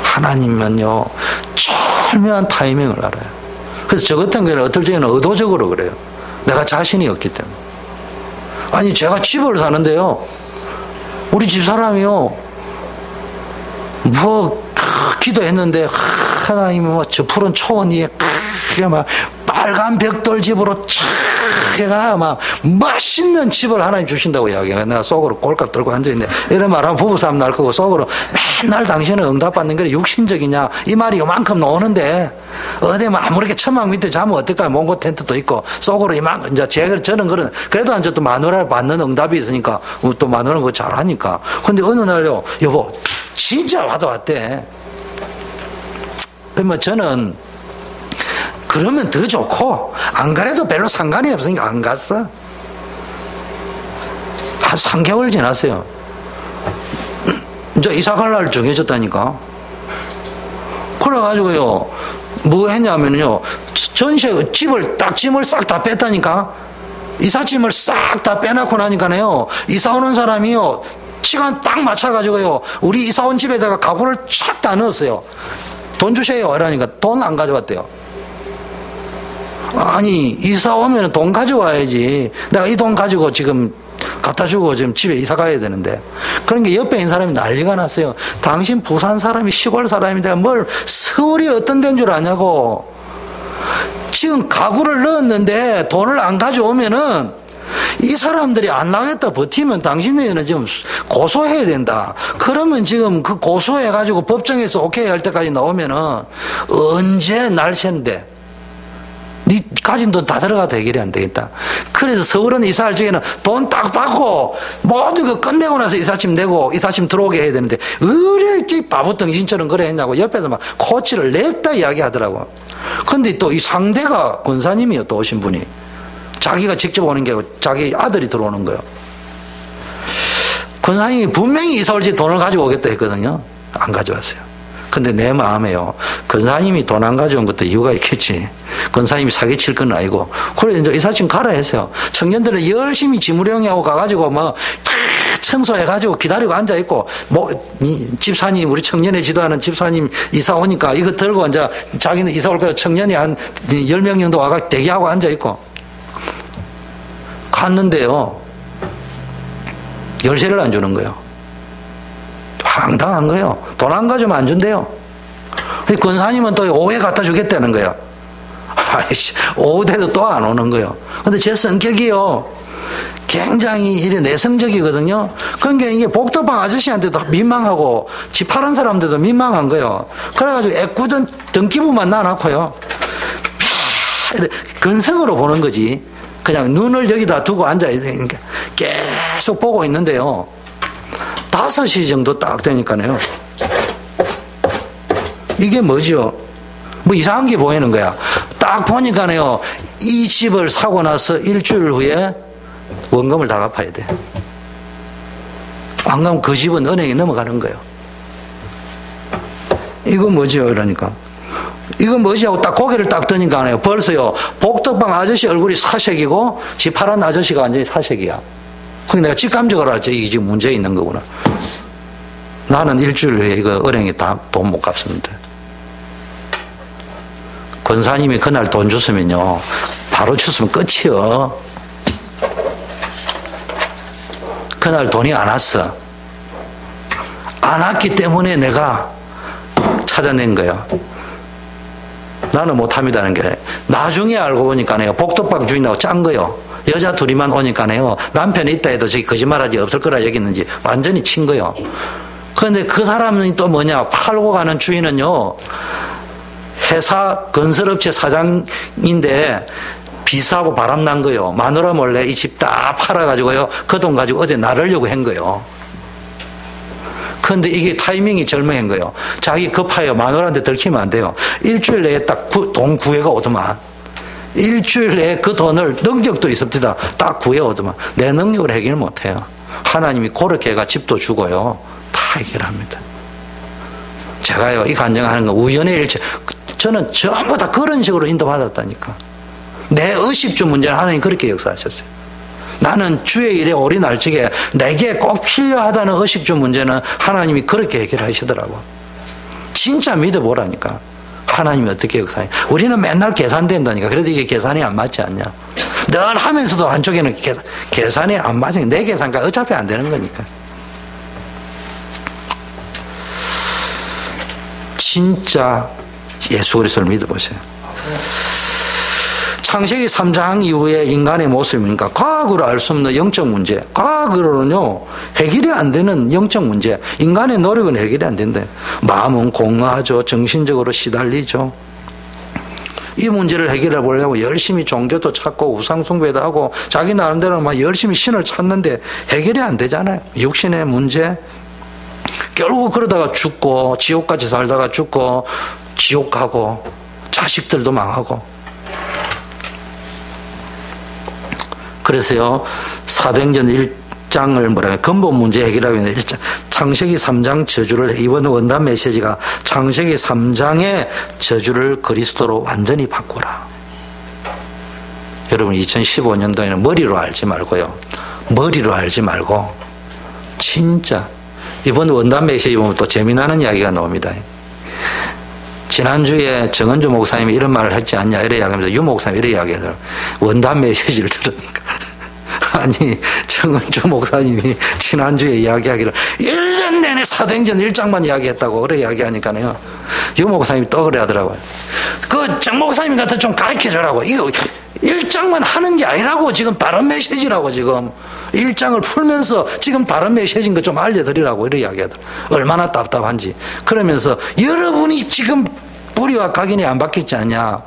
[SPEAKER 1] 하나님은요, 절묘한 타이밍을 알아요. 그래서 저 같은 경우는 어떨 때는 의도적으로 그래요. 내가 자신이 없기 때문에. 아니, 제가 집을 사는데요, 우리 집 사람이요, 기도했는데, 하나님은 저 푸른 초원 위에, 막, 빨간 벽돌 집으로 해가 막 맛있는 집을 하나님 주신다고 이야기해. 내가 속으로 꼴값 들고 앉아있는데, 이런 말 하면 부부싸움 날 거고, 속으로 맨날 당신은 응답받는 게 육신적이냐, 이 말이 요만큼 나오는데, 어디 뭐 아무렇게 천막 밑에 자면 어떨까? 몽고 텐트도 있고, 속으로 이만큼, 이제 저는 그래도 이제 또 마누라를 받는 응답이 있으니까, 또 마누라는 그거 잘하니까. 근데 어느 날요, 여보, 진짜 왔대. 그러면 저는, 그러면 더 좋고, 안 가래도 별로 상관이 없으니까 안 갔어. 한 3개월 지났어요. 이제 이사 갈 날 정해졌다니까. 그래가지고요, 뭐 했냐면요, 짐을 싹 다 뺐다니까. 이삿짐을 싹 다 빼놓고 나니까요, 이사 오는 사람이요, 시간 딱 맞춰가지고요, 우리 이사 온 집에다가 가구를 쫙 다 넣었어요. 돈 주세요. 이러니까 돈 안 가져왔대요. 아니, 이사 오면 돈 가져와야지. 내가 이 돈 가지고 지금 갖다 주고 지금 집에 이사 가야 되는데. 그러니까 옆에 있는 사람이 난리가 났어요. 당신 부산 사람이 시골 사람인데 뭘 서울이 어떤 데인 줄 아냐고. 지금 가구를 넣었는데 돈을 안 가져오면은 이 사람들이 안 나겠다 버티면 당신네는 지금 고소해야 된다. 그러면 지금 그 고소해가지고 법정에서 오케이 할 때까지 나오면은 언제 날 샌대. 네 가진 돈 다 들어가도 해결이 안 되겠다. 그래서 서울은 이사할 적에는 돈 딱 받고 모든 거 끝내고 나서 이삿짐 내고 이삿짐 들어오게 해야 되는데 으레 바보 덩신처럼 그래 했냐고 옆에서 막 코치를 냅다 이야기하더라고. 근데 또 이 상대가 권사님이요, 또 오신 분이. 자기가 직접 오는 게 아니고 자기 아들이 들어오는 거예요. 권사님이 분명히 이사 올 때 돈을 가지고 오겠다 했거든요. 안 가져왔어요. 근데 내 마음에요, 권사님이 돈 안 가져온 것도 이유가 있겠지. 권사님이 사기칠 건 아니고. 그래, 이제 이삿짐 가라 했어요. 청년들은 열심히 지무령하고 가가지고 뭐, 다 청소해가지고 기다리고 앉아있고, 뭐, 집사님, 우리 청년회 지도하는 집사님 이사 오니까 이거 들고 이제 자기는 이사 올 거야. 청년이 한 10명 정도 와가 대기하고 앉아있고. 갔는데요, 열쇠를 안 주는 거예요. 황당한 거예요. 돈 안 가져오면 안 준대요. 권사님은 또 오후에 갖다 주겠다는 거예요. 아이씨, 오후 돼도 또 안 오는 거예요. 근데 제 성격이요, 굉장히 이래 내성적이거든요. 그러니까 이게 복덕방 아저씨한테도 민망하고, 집 파는 사람들도 민망한 거예요. 그래가지고 애꿎은 등기부만 놔놓고요, 근성으로 보는 거지. 그냥 눈을 여기다 두고 앉아있으니까 계속 보고 있는데요, 5시 정도 딱 되니까요, 이게 뭐죠? 뭐 이상한 게 보이는 거야. 딱 보니까요, 이 집을 사고 나서 일주일 후에 원금을 다 갚아야 돼. 안 가면 그 집은 은행에 넘어가는 거예요. 이거 뭐죠? 이러니까. 이거 뭐지? 하고 딱 고개를 딱 드니까요, 벌써요, 복덕방 아저씨 얼굴이 사색이고, 집 파란 아저씨가 완전히 사색이야. 그럼 내가 직감적으로 알았죠. 이게 지금 문제 있는 거구나. 나는 일주일 후에 이거 은행에 다 돈 못 갚습니다. 권사님이 그날 돈 줬으면요, 바로 줬으면 끝이요. 그날 돈이 안 왔어. 안 왔기 때문에 내가 찾아낸 거예요. 나는 못합니다는 게, 나중에 알고 보니까 내가 복덕방 주인하고 짠 거요. 여자 둘이만 오니까요. 남편이 있다 해도 저기 거짓말하지 없을 거라 여겼는지 완전히 친 거예요. 그런데 그 사람은 또 뭐냐, 팔고 가는 주인은요, 회사 건설업체 사장인데 비싸고 바람난 거요. 마누라 몰래 이 집 다 팔아가지고요, 그 돈 가지고 어디 나르려고 한 거요. 그런데 이게 타이밍이 절묘한 거예요. 자기 급하여 마누라한테 들키면 안 돼요. 일주일 내에 딱 돈 구해가 오더만. 일주일 내에 그 돈을 능력도 있습니다. 딱 구해오더만. 내 능력을 해결 못해요. 하나님이 그렇게 해가 집도 주고요, 다 해결합니다. 제가요, 이 간증하는 거 우연의 일치, 저는 전부 다 그런 식으로 인도받았다니까. 내 의식주 문제는 하나님 그렇게 역사하셨어요. 나는 주의 일에 오리 날치게 내게 꼭 필요하다는 의식주 문제는 하나님이 그렇게 해결하시더라고. 진짜 믿어보라니까. 하나님이 어떻게 역사해. 우리는 맨날 계산된다니까. 그래도 이게 계산이 안 맞지 않냐. 늘 하면서도 한쪽에는 계산이 안 맞으니까 내 계산과 어차피 안 되는 거니까. 진짜 예수 그리스도를 믿어보세요. 창세기 3장 이후에 인간의 모습이니까 과학으로 알 수 없는 영적 문제, 과학으로는요 해결이 안 되는 영적 문제, 인간의 노력은 해결이 안 된대. 마음은 공허하죠. 정신적으로 시달리죠. 이 문제를 해결해 보려고 열심히 종교도 찾고 우상숭배도 하고 자기 나름대로 막 열심히 신을 찾는데 해결이 안 되잖아요. 육신의 문제. 결국 그러다가 죽고 지옥까지 살다가 죽고 지옥 가고 자식들도 망하고. 그래서요, 사도행전 1장을 뭐라면 근본 문제 해결하기 위해서 1장, 창세기 3장 저주를, 이번 원단 메시지가 창세기 3장의 저주를 그리스도로 완전히 바꾸라. 여러분 2015년도에는 머리로 알지 말고요, 머리로 알지 말고 진짜 이번 원단 메시지 보면 또 재미나는 이야기가 나옵니다. 지난주에 정은주 목사님이 이런 말을 했지 않냐 이래 이야기하면서 유 목사님이 이래 이야기하더라고요. 원단 메시지를 들으니까 아니 정은주 목사님이 지난주에 이야기하기를 1년 내내 사도행전 1장만 이야기했다고 그래 이야기하니까요, 유 목사님이 또 그래 하더라고요. 그 정 목사님 같은 좀 가르쳐주라고. 이거 1장만 하는 게 아니라고. 지금 다른 메시지라고. 지금 1장을 풀면서 지금 다른 메시지인 거 좀 알려드리라고 이렇게 이야기하더라고요. 얼마나 답답한지. 그러면서 여러분이 지금 뿌리와 각인이 안 바뀌지 않냐.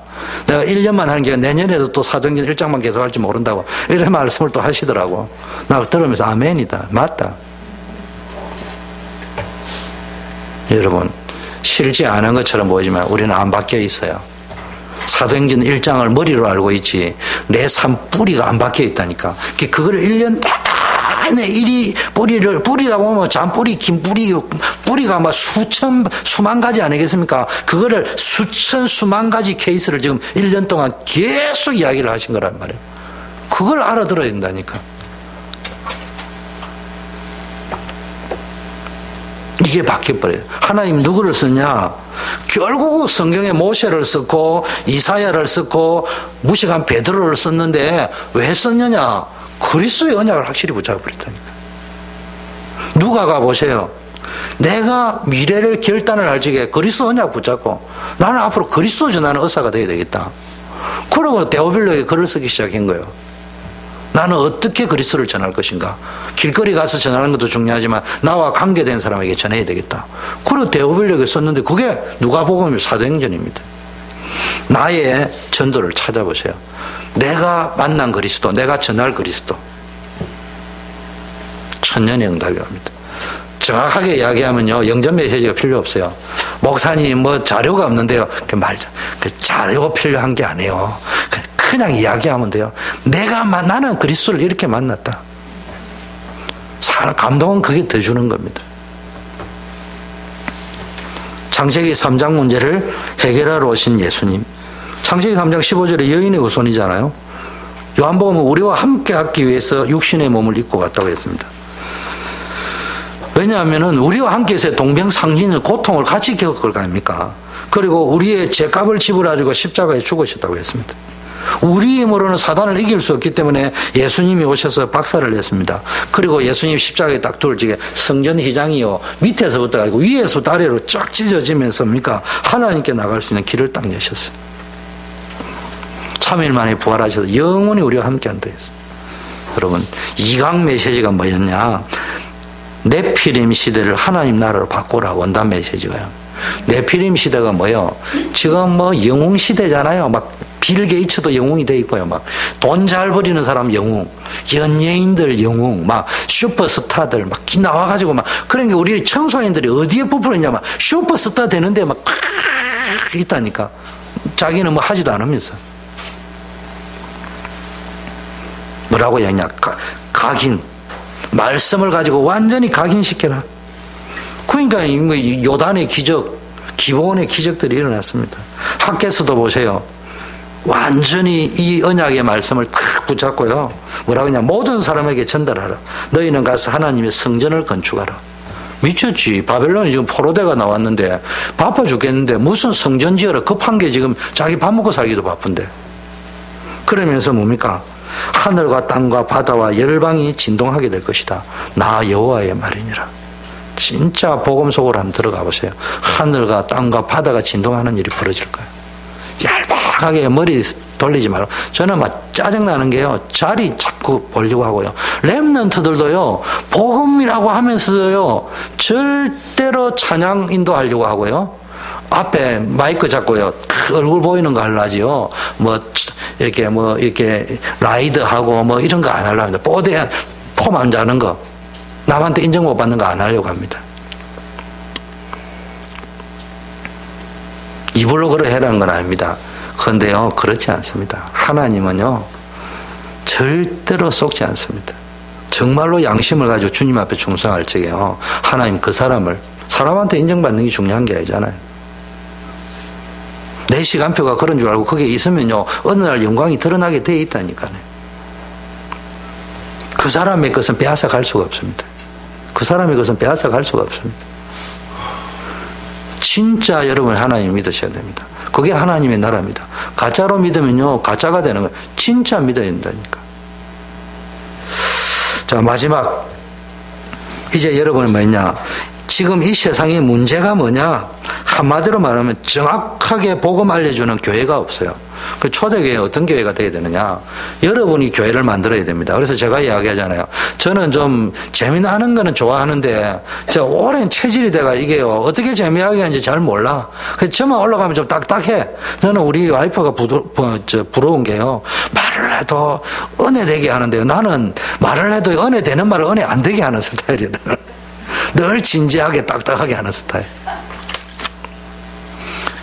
[SPEAKER 1] 내가 1년만 하는 게 내년에도 또 사도행전 1장만 계속 할지 모른다고 이런 말씀을 또 하시더라고. 나 들으면서 아멘이다. 맞다. 여러분 싫지 않은 것처럼 보이지만 우리는 안 바뀌어 있어요. 사도행전 1장을 머리로 알고 있지 내 삶 뿌리가 안 바뀌어 있다니까. 그거를 1년 내내 이리 뿌리다 보면 잔뿌리, 긴뿌리, 뿌리가 막 수만 가지 아니겠습니까? 그거를 수만 가지 케이스를 지금 1년 동안 계속 이야기를 하신 거란 말이에요. 그걸 알아들어야 된다니까. 이게 바뀌어버려요. 하나님 누구를 썼냐? 결국 성경에 모세를 썼고 이사야를 썼고 무식한 베드로를 썼는데 왜 썼느냐? 그리스도의 언약을 확실히 붙잡아버렸다니까. 누가가 보세요. 내가 미래를 결단을 할 적에 그리스도 언약 붙잡고 나는 앞으로 그리스도 전하는 의사가 되어야 되겠다. 그러고 데오빌로에게 글을 쓰기 시작한 거예요. 나는 어떻게 그리스도를 전할 것인가. 길거리 가서 전하는 것도 중요하지만 나와 관계된 사람에게 전해야 되겠다. 그리고 데오빌로에게 썼는데 그게 누가복음 사도행전입니다. 나의 전도를 찾아보세요. 내가 만난 그리스도, 내가 전할 그리스도. 천년의 응답이 옵니다. 정확하게 이야기하면요, 영전 메시지가 필요 없어요. 목사님 뭐 자료가 없는데요. 그 자료가 필요한 게 아니에요. 그냥 이야기하면 돼요. 나는 그리스도를 이렇게 만났다. 감동은 그게 더 주는 겁니다. 창세기 3장 문제를 해결하러 오신 예수님. 창세기 3장 15절에 여인의 후손이잖아요. 요한복음은 우리와 함께 하기 위해서 육신의 몸을 입고 갔다고 했습니다. 왜냐하면 우리와 함께 해서 동병상진의 고통을 같이 겪을 거 아닙니까? 그리고 우리의 죄값을 지불하려고 십자가에 죽으셨다고 했습니다. 우리 힘으로는 사단을 이길 수 없기 때문에 예수님이 오셔서 박살을 냈습니다. 그리고 예수님 십자가에 딱 둘 적에 성전 휘장이요, 밑에서부터 아니고 위에서부터 아래로 쫙 찢어지면서 하나님께 나갈 수 있는 길을 딱 내셨어요. 3일 만에 부활하셔서 영원히 우리와 함께 한다 했어요. 여러분, 이강 메시지가 뭐였냐? 네피림 시대를 하나님 나라로 바꾸라, 원단 메시지가요. 네피림 시대가 뭐요? 지금 뭐 영웅 시대잖아요. 막 빌 게이츠도 영웅이 돼 있고요. 막 돈 잘 버리는 사람 영웅, 연예인들 영웅, 막 슈퍼스타들 막 나와가지고 막 그런 게 우리 청소년들이 어디에 부풀었냐면 슈퍼스타 되는데 막 있다니까. 자기는 뭐 하지도 않으면서. 뭐라고 했냐? 각인. 말씀을 가지고 완전히 각인시켜라. 그러니까 요단의 기적, 기본의 기적들이 일어났습니다. 학개서도 보세요. 완전히 이 언약의 말씀을 탁 붙잡고요. 뭐라고 하냐? 모든 사람에게 전달하라. 너희는 가서 하나님의 성전을 건축하라. 미쳤지. 바벨론이 지금 포로대가 나왔는데 바빠 죽겠는데 무슨 성전 지어라. 급한 게 지금 자기 밥 먹고 살기도 바쁜데. 그러면서 뭡니까? 하늘과 땅과 바다와 열방이 진동하게 될 것이다. 나 여호와의 말이니라. 진짜 복음 속으로 한번 들어가 보세요. 하늘과 땅과 바다가 진동하는 일이 벌어질 거예요. 얄팍하게 머리 돌리지 말고. 저는 막 짜증나는 게요. 자리 자꾸 보려고 하고요. 렘넌트들도요. 복음이라고 하면서도요. 절대로 찬양 인도하려고 하고요. 앞에 마이크 잡고요. 얼굴 보이는 거 하려지요. 이렇게 라이드하고 뭐 이런 거 안 하려고 합니다. 뽀대한 폼 안 자는 거. 남한테 인정 못 받는 거 안 하려고 합니다. 입으로 그러 해라는 건 아닙니다. 그런데요, 그렇지 않습니다. 하나님은요, 절대로 속지 않습니다. 정말로 양심을 가지고 주님 앞에 충성할 적에요, 하나님 그 사람한테 인정받는 게 중요한 게 아니잖아요. 내 시간표가 그런 줄 알고 그게 있으면요, 어느 날 영광이 드러나게 돼 있다니까요. 그 사람의 것은 빼앗아 갈 수가 없습니다. 그 사람의 것은 빼앗아 갈 수가 없습니다. 진짜 여러분 하나님 믿으셔야 됩니다. 그게 하나님의 나라입니다. 가짜로 믿으면요, 가짜가 되는 거예요. 진짜 믿어야 된다니까. 자, 마지막. 이제 여러분은 뭐냐? 지금 이 세상의 문제가 뭐냐? 한마디로 말하면 정확하게 복음 알려주는 교회가 없어요. 그 초대교회 어떤 교회가 되어야 되느냐? 여러분이 교회를 만들어야 됩니다. 그래서 제가 이야기하잖아요. 저는 좀 재미나는 거는 좋아하는데 제가 오랜 체질이 돼가 이게요. 어떻게 재미하게 하는지 잘 몰라. 그래서 저만 올라가면 좀 딱딱해. 저는 우리 와이프가 부러운 게요. 말을 해도 은혜 되게 하는데요. 나는 말을 해도 은혜 되는 말을 은혜 안 되게 하는 스타일이에요. 늘 진지하게 딱딱하게 하는 스타일.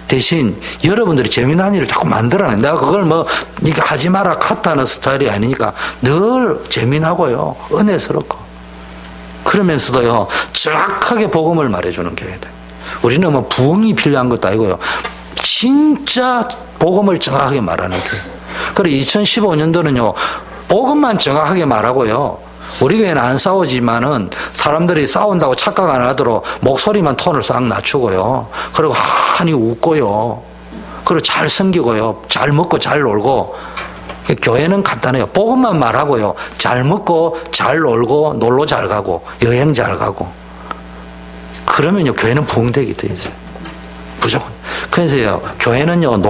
[SPEAKER 1] 대신 여러분들이 재미난 일을 자꾸 만들어내. 내가 그걸 이거 하지 마라 카트하는 스타일이 아니니까 늘 재미나고요, 은혜스럽고. 그러면서도요, 정확하게 복음을 말해주는 교회들. 우리는 부흥이 필요한 것도 아니고요, 진짜 복음을 정확하게 말하는 교회. 그리고 2015년도는요, 복음만 정확하게 말하고요, 우리 교회는 안 싸우지만은 사람들이 싸운다고 착각 안 하도록 목소리만 톤을 싹 낮추고요. 그리고 한이 웃고요. 그리고 잘 섬기고요. 잘 먹고 잘 놀고. 교회는 간단해요. 복음만 말하고요. 잘 먹고 잘 놀고 놀러 잘 가고 여행 잘 가고. 그러면요, 교회는 부흥되게 돼 있어요. 무조건. 그래서요, 교회는요,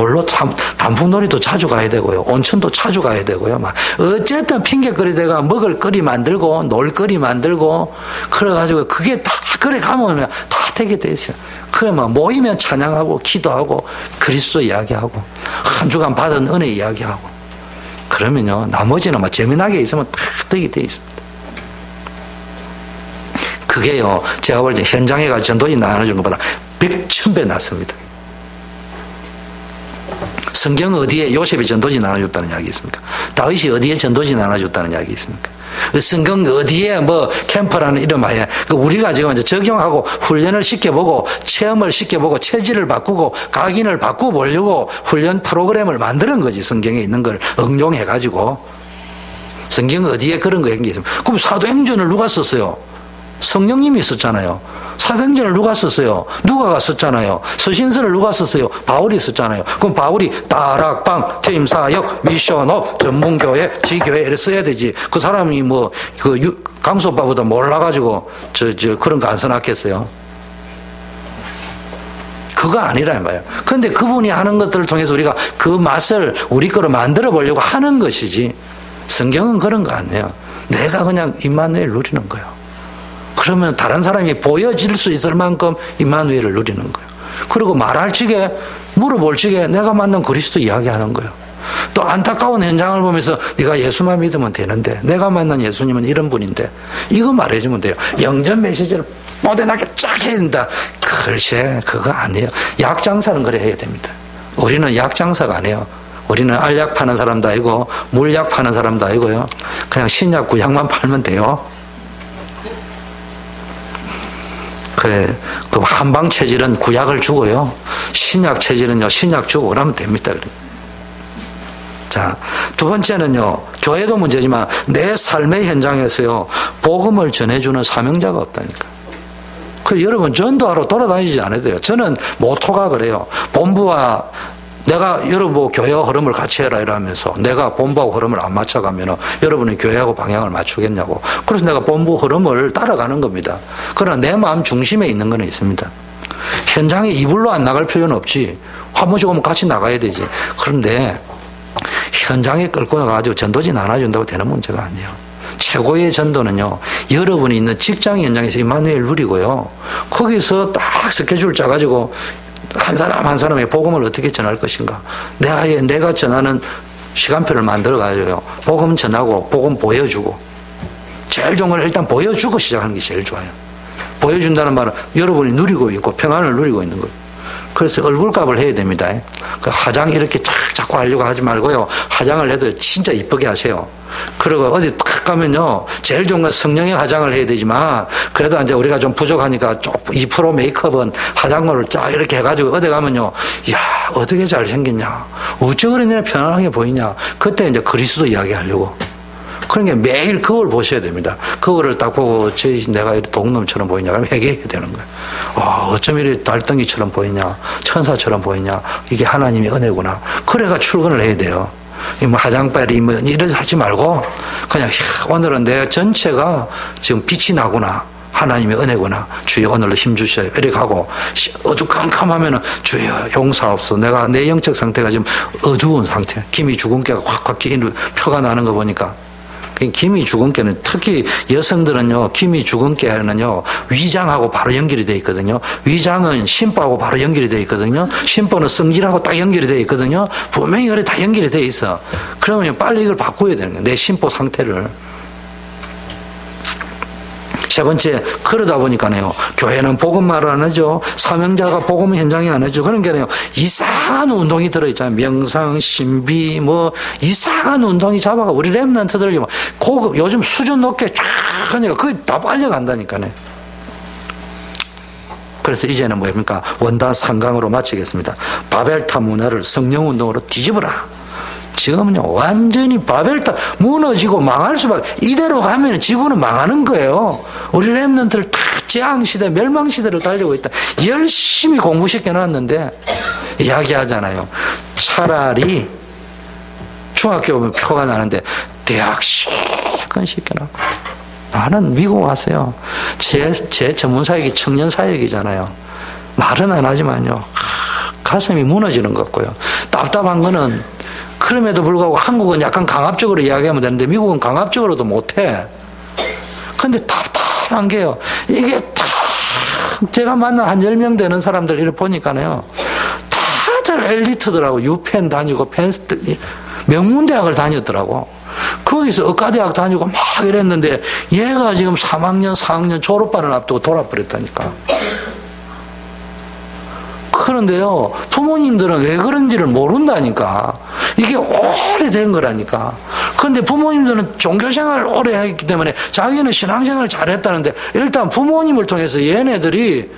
[SPEAKER 1] 단풍놀이도 자주 가야 되고요, 온천도 자주 가야 되고요, 어쨌든 핑계거리다가 먹을 거리 만들고, 놀 거리 만들고, 그래가지고, 그게 다, 그래 가면 다 되게 돼 있어요. 그래, 모이면 찬양하고, 기도하고, 그리스도 이야기하고, 한 주간 받은 은혜 이야기하고, 그러면요, 나머지는 재미나게 있으면 다 되게 돼 있습니다. 그게요, 제가 볼 때 현장에 가서 전도지 나눠준 것보다 100,000배 낫습니다. 성경 어디에 요셉이 전도지 나눠줬다는 이야기 있습니까? 다윗이 어디에 전도지 나눠줬다는 이야기 있습니까? 성경 어디에 캠프라는 이름 하에 우리가 지금 이제 적용하고 훈련을 시켜보고 체험을 시켜보고 체질을 바꾸고 각인을 바꾸어 보려고 훈련 프로그램을 만드는 거지. 성경에 있는 걸 응용해가지고. 성경 어디에 그런 거 있습니까? 그럼 사도행전을 누가 썼어요? 성령님이 썼잖아요. 사도행전을 누가 썼어요? 누가가 썼잖아요. 서신서를 누가 썼어요? 바울이 썼잖아요. 그럼 바울이 다락방, 팀사역, 미션업, 전문교회, 지교회 이렇게 써야 되지. 그 사람이 강수 오빠보다 몰라가지고 그런 거 안 써놨겠어요? 그거 아니라 말이에요. 그런데 그분이 하는 것들을 통해서 우리가 그 맛을 우리 거로 만들어 보려고 하는 것이지. 성경은 그런 거 아니에요. 내가 그냥 임마누엘 누리는 거예요. 그러면 다른 사람이 보여질 수 있을 만큼 임마누엘을 누리는 거예요. 그리고 말할 적에, 물어볼 적에 내가 만난 그리스도 이야기하는 거예요. 또 안타까운 현장을 보면서 네가 예수만 믿으면 되는데, 내가 만난 예수님은 이런 분인데, 이거 말해주면 돼요. 영전 메시지를 뽀대나게 쫙 해야 된다. 글쎄, 그거 아니에요. 약장사는 그래 해야 됩니다. 우리는 약장사가 아니에요. 우리는 알약 파는 사람도 아니고 물약 파는 사람도 아니고요. 그냥 신약 구약만 팔면 돼요. 그래, 그 한방 체질은 구약을 주고요. 신약 체질은요, 신약 주고 그러면 됩니다. 자, 두 번째는요, 교회도 문제지만 내 삶의 현장에서요, 복음을 전해주는 사명자가 없다니까. 그 여러분 전도하러 돌아다니지 않아도 돼요. 저는 모토가 그래요. 본부와 내가 여러분 뭐 교회 흐름을 같이 해라 이러면서 내가 본부하고 흐름을 안 맞춰가면 여러분이 교회하고 방향을 맞추겠냐고. 그래서 내가 본부 흐름을 따라가는 겁니다. 그러나 내 마음 중심에 있는 건 있습니다. 현장에 이불로 안 나갈 필요는 없지. 한 번씩 오면 같이 나가야 되지. 그런데 현장에 끌고 나가가지고 전도진 안아준다고 되는 문제가 아니에요. 최고의 전도는요, 여러분이 있는 직장 현장에서 임마누엘 누리고요, 거기서 딱 스케줄 짜가지고 한 사람 한 사람의 복음을 어떻게 전할 것인가. 내가 전하는 시간표를 만들어가지고요, 복음 전하고 복음 보여주고, 제일 좋은 건 일단 보여주고 시작하는 게 제일 좋아요. 보여준다는 말은 여러분이 누리고 있고 평안을 누리고 있는 거예요. 그래서 얼굴값을 해야 됩니다. 그 화장 이렇게 자꾸 하려고 하지 말고요, 화장을 해도 진짜 이쁘게 하세요. 그리고 어디 탁 가면요, 제일 좋은 건 성령의 화장을 해야 되지만, 그래도 이제 우리가 좀 부족하니까 2% 메이크업은 화장물을 쫙 이렇게 해가지고 어디 가면요, 이야, 어떻게 잘생겼냐, 어째 그러냐, 편안하게 보이냐. 그때 이제 그리스도 이야기 하려고. 그러니까 매일 거울 보셔야 됩니다. 거울을 딱 보고, 내가 이렇게 동놈처럼 보이냐, 그러면 회개해야 되는 거예요. 어쩜 이렇게 달덩이처럼 보이냐, 천사처럼 보이냐, 이게 하나님의 은혜구나. 그래가 출근을 해야 돼요. 뭐 화장빨이 뭐 이런 하지 말고, 그냥 오늘은 내 전체가 지금 빛이 나구나, 하나님의 은혜구나, 주여 오늘도 힘주셔요, 이렇게 하고, 어두컴컴하면은 주여 용서옵소서, 내가 내 영적 상태가 지금 어두운 상태, 김이 죽은 깨가 확확 표가 나는 거 보니까. 김이 죽은 깨는, 특히 여성들은요, 김이 죽은 깨는요, 위장하고 바로 연결이 되어 있거든요. 위장은 심보하고 바로 연결이 되어 있거든요. 심보는 성질하고 딱 연결이 되어 있거든요. 분명히 그래 다 연결이 되어 있어. 그러면 빨리 이걸 바꿔야 되는 거예요. 내 심보 상태를. 세 번째, 그러다 보니까요, 교회는 복음말을 안 하죠. 사명자가 복음 현장에 안 하죠. 그러니까요, 이상한 운동이 들어있잖아요. 명상, 신비, 뭐, 이상한 운동이 잡아가 우리 랩런트들, 고급, 요즘 수준 높게 쫙 하니까 그게 다 빨려간다니까요. 그래서 이제는 뭡니까? 원단 상강으로 마치겠습니다. 바벨탑 문화를 성령 운동으로 뒤집어라. 지금은요, 완전히 바벨탑 무너지고 망할 수밖에, 이대로 가면 지구는 망하는 거예요. 우리 랩런트를 다 재앙시대, 멸망시대로 달리고 있다. 열심히 공부시켜놨는데, 이야기하잖아요. 차라리 중학교 오면 표가 나는데, 대학 실컷 시켜놓고. 나는 미국 왔어요. 제 전문사역이 청년사역이잖아요. 말은 안 하지만요, 가슴이 무너지는 것 같고요. 답답한 거는, 그럼에도 불구하고 한국은 약간 강압적으로 이야기하면 되는데 미국은 강압적으로도 못해. 근데 답답한 게요, 이게 다 제가 만난 한 10명 되는 사람들 이렇게 보니까요, 다들 엘리트더라고. 유펜 다니고 명문대학을 다녔더라고. 거기서 의과대학 다니고 막 이랬는데 얘가 지금 3학년 4학년 졸업반을 앞두고 돌아버렸다니까. 그런데요, 부모님들은 왜 그런지를 모른다니까. 이게 오래된 거라니까. 그런데 부모님들은 종교생활 오래 했기 때문에 자기는 신앙생활 잘했다는데, 일단 부모님을 통해서 얘네들이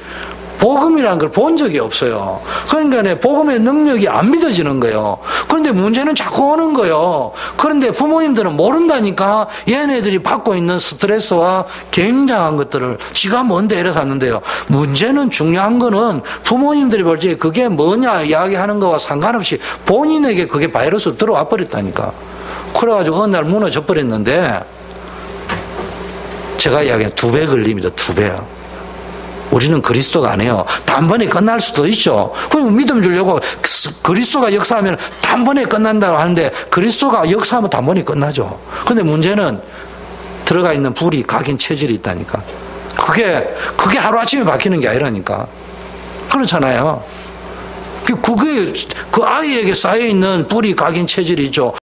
[SPEAKER 1] 복음이라는 걸 본 적이 없어요. 그러니까 복음의 능력이 안 믿어지는 거예요. 그런데 문제는 자꾸 오는 거예요. 그런데 부모님들은 모른다니까. 얘네들이 받고 있는 스트레스와 굉장한 것들을 지가 뭔데 이래 샀는데요. 문제는, 중요한 거는 부모님들이 볼 때 그게 뭐냐 이야기하는 거와 상관없이 본인에게 그게 바이러스로 들어와 버렸다니까. 그래가지고 어느 날 무너져 버렸는데, 제가 이야기한 2배 걸립니다. 2배요. 우리는 그리스도가 아니에요. 단번에 끝날 수도 있죠. 그럼 믿음 주려고 그리스도가 역사하면 단번에 끝난다고 하는데, 그리스도가 역사하면 단번에 끝나죠. 그런데 문제는 들어가 있는 불이 각인 체질이 있다니까. 그게 하루아침에 바뀌는 게 아니라니까. 그렇잖아요. 그게 그 아이에게 쌓여있는 불이 각인 체질이죠.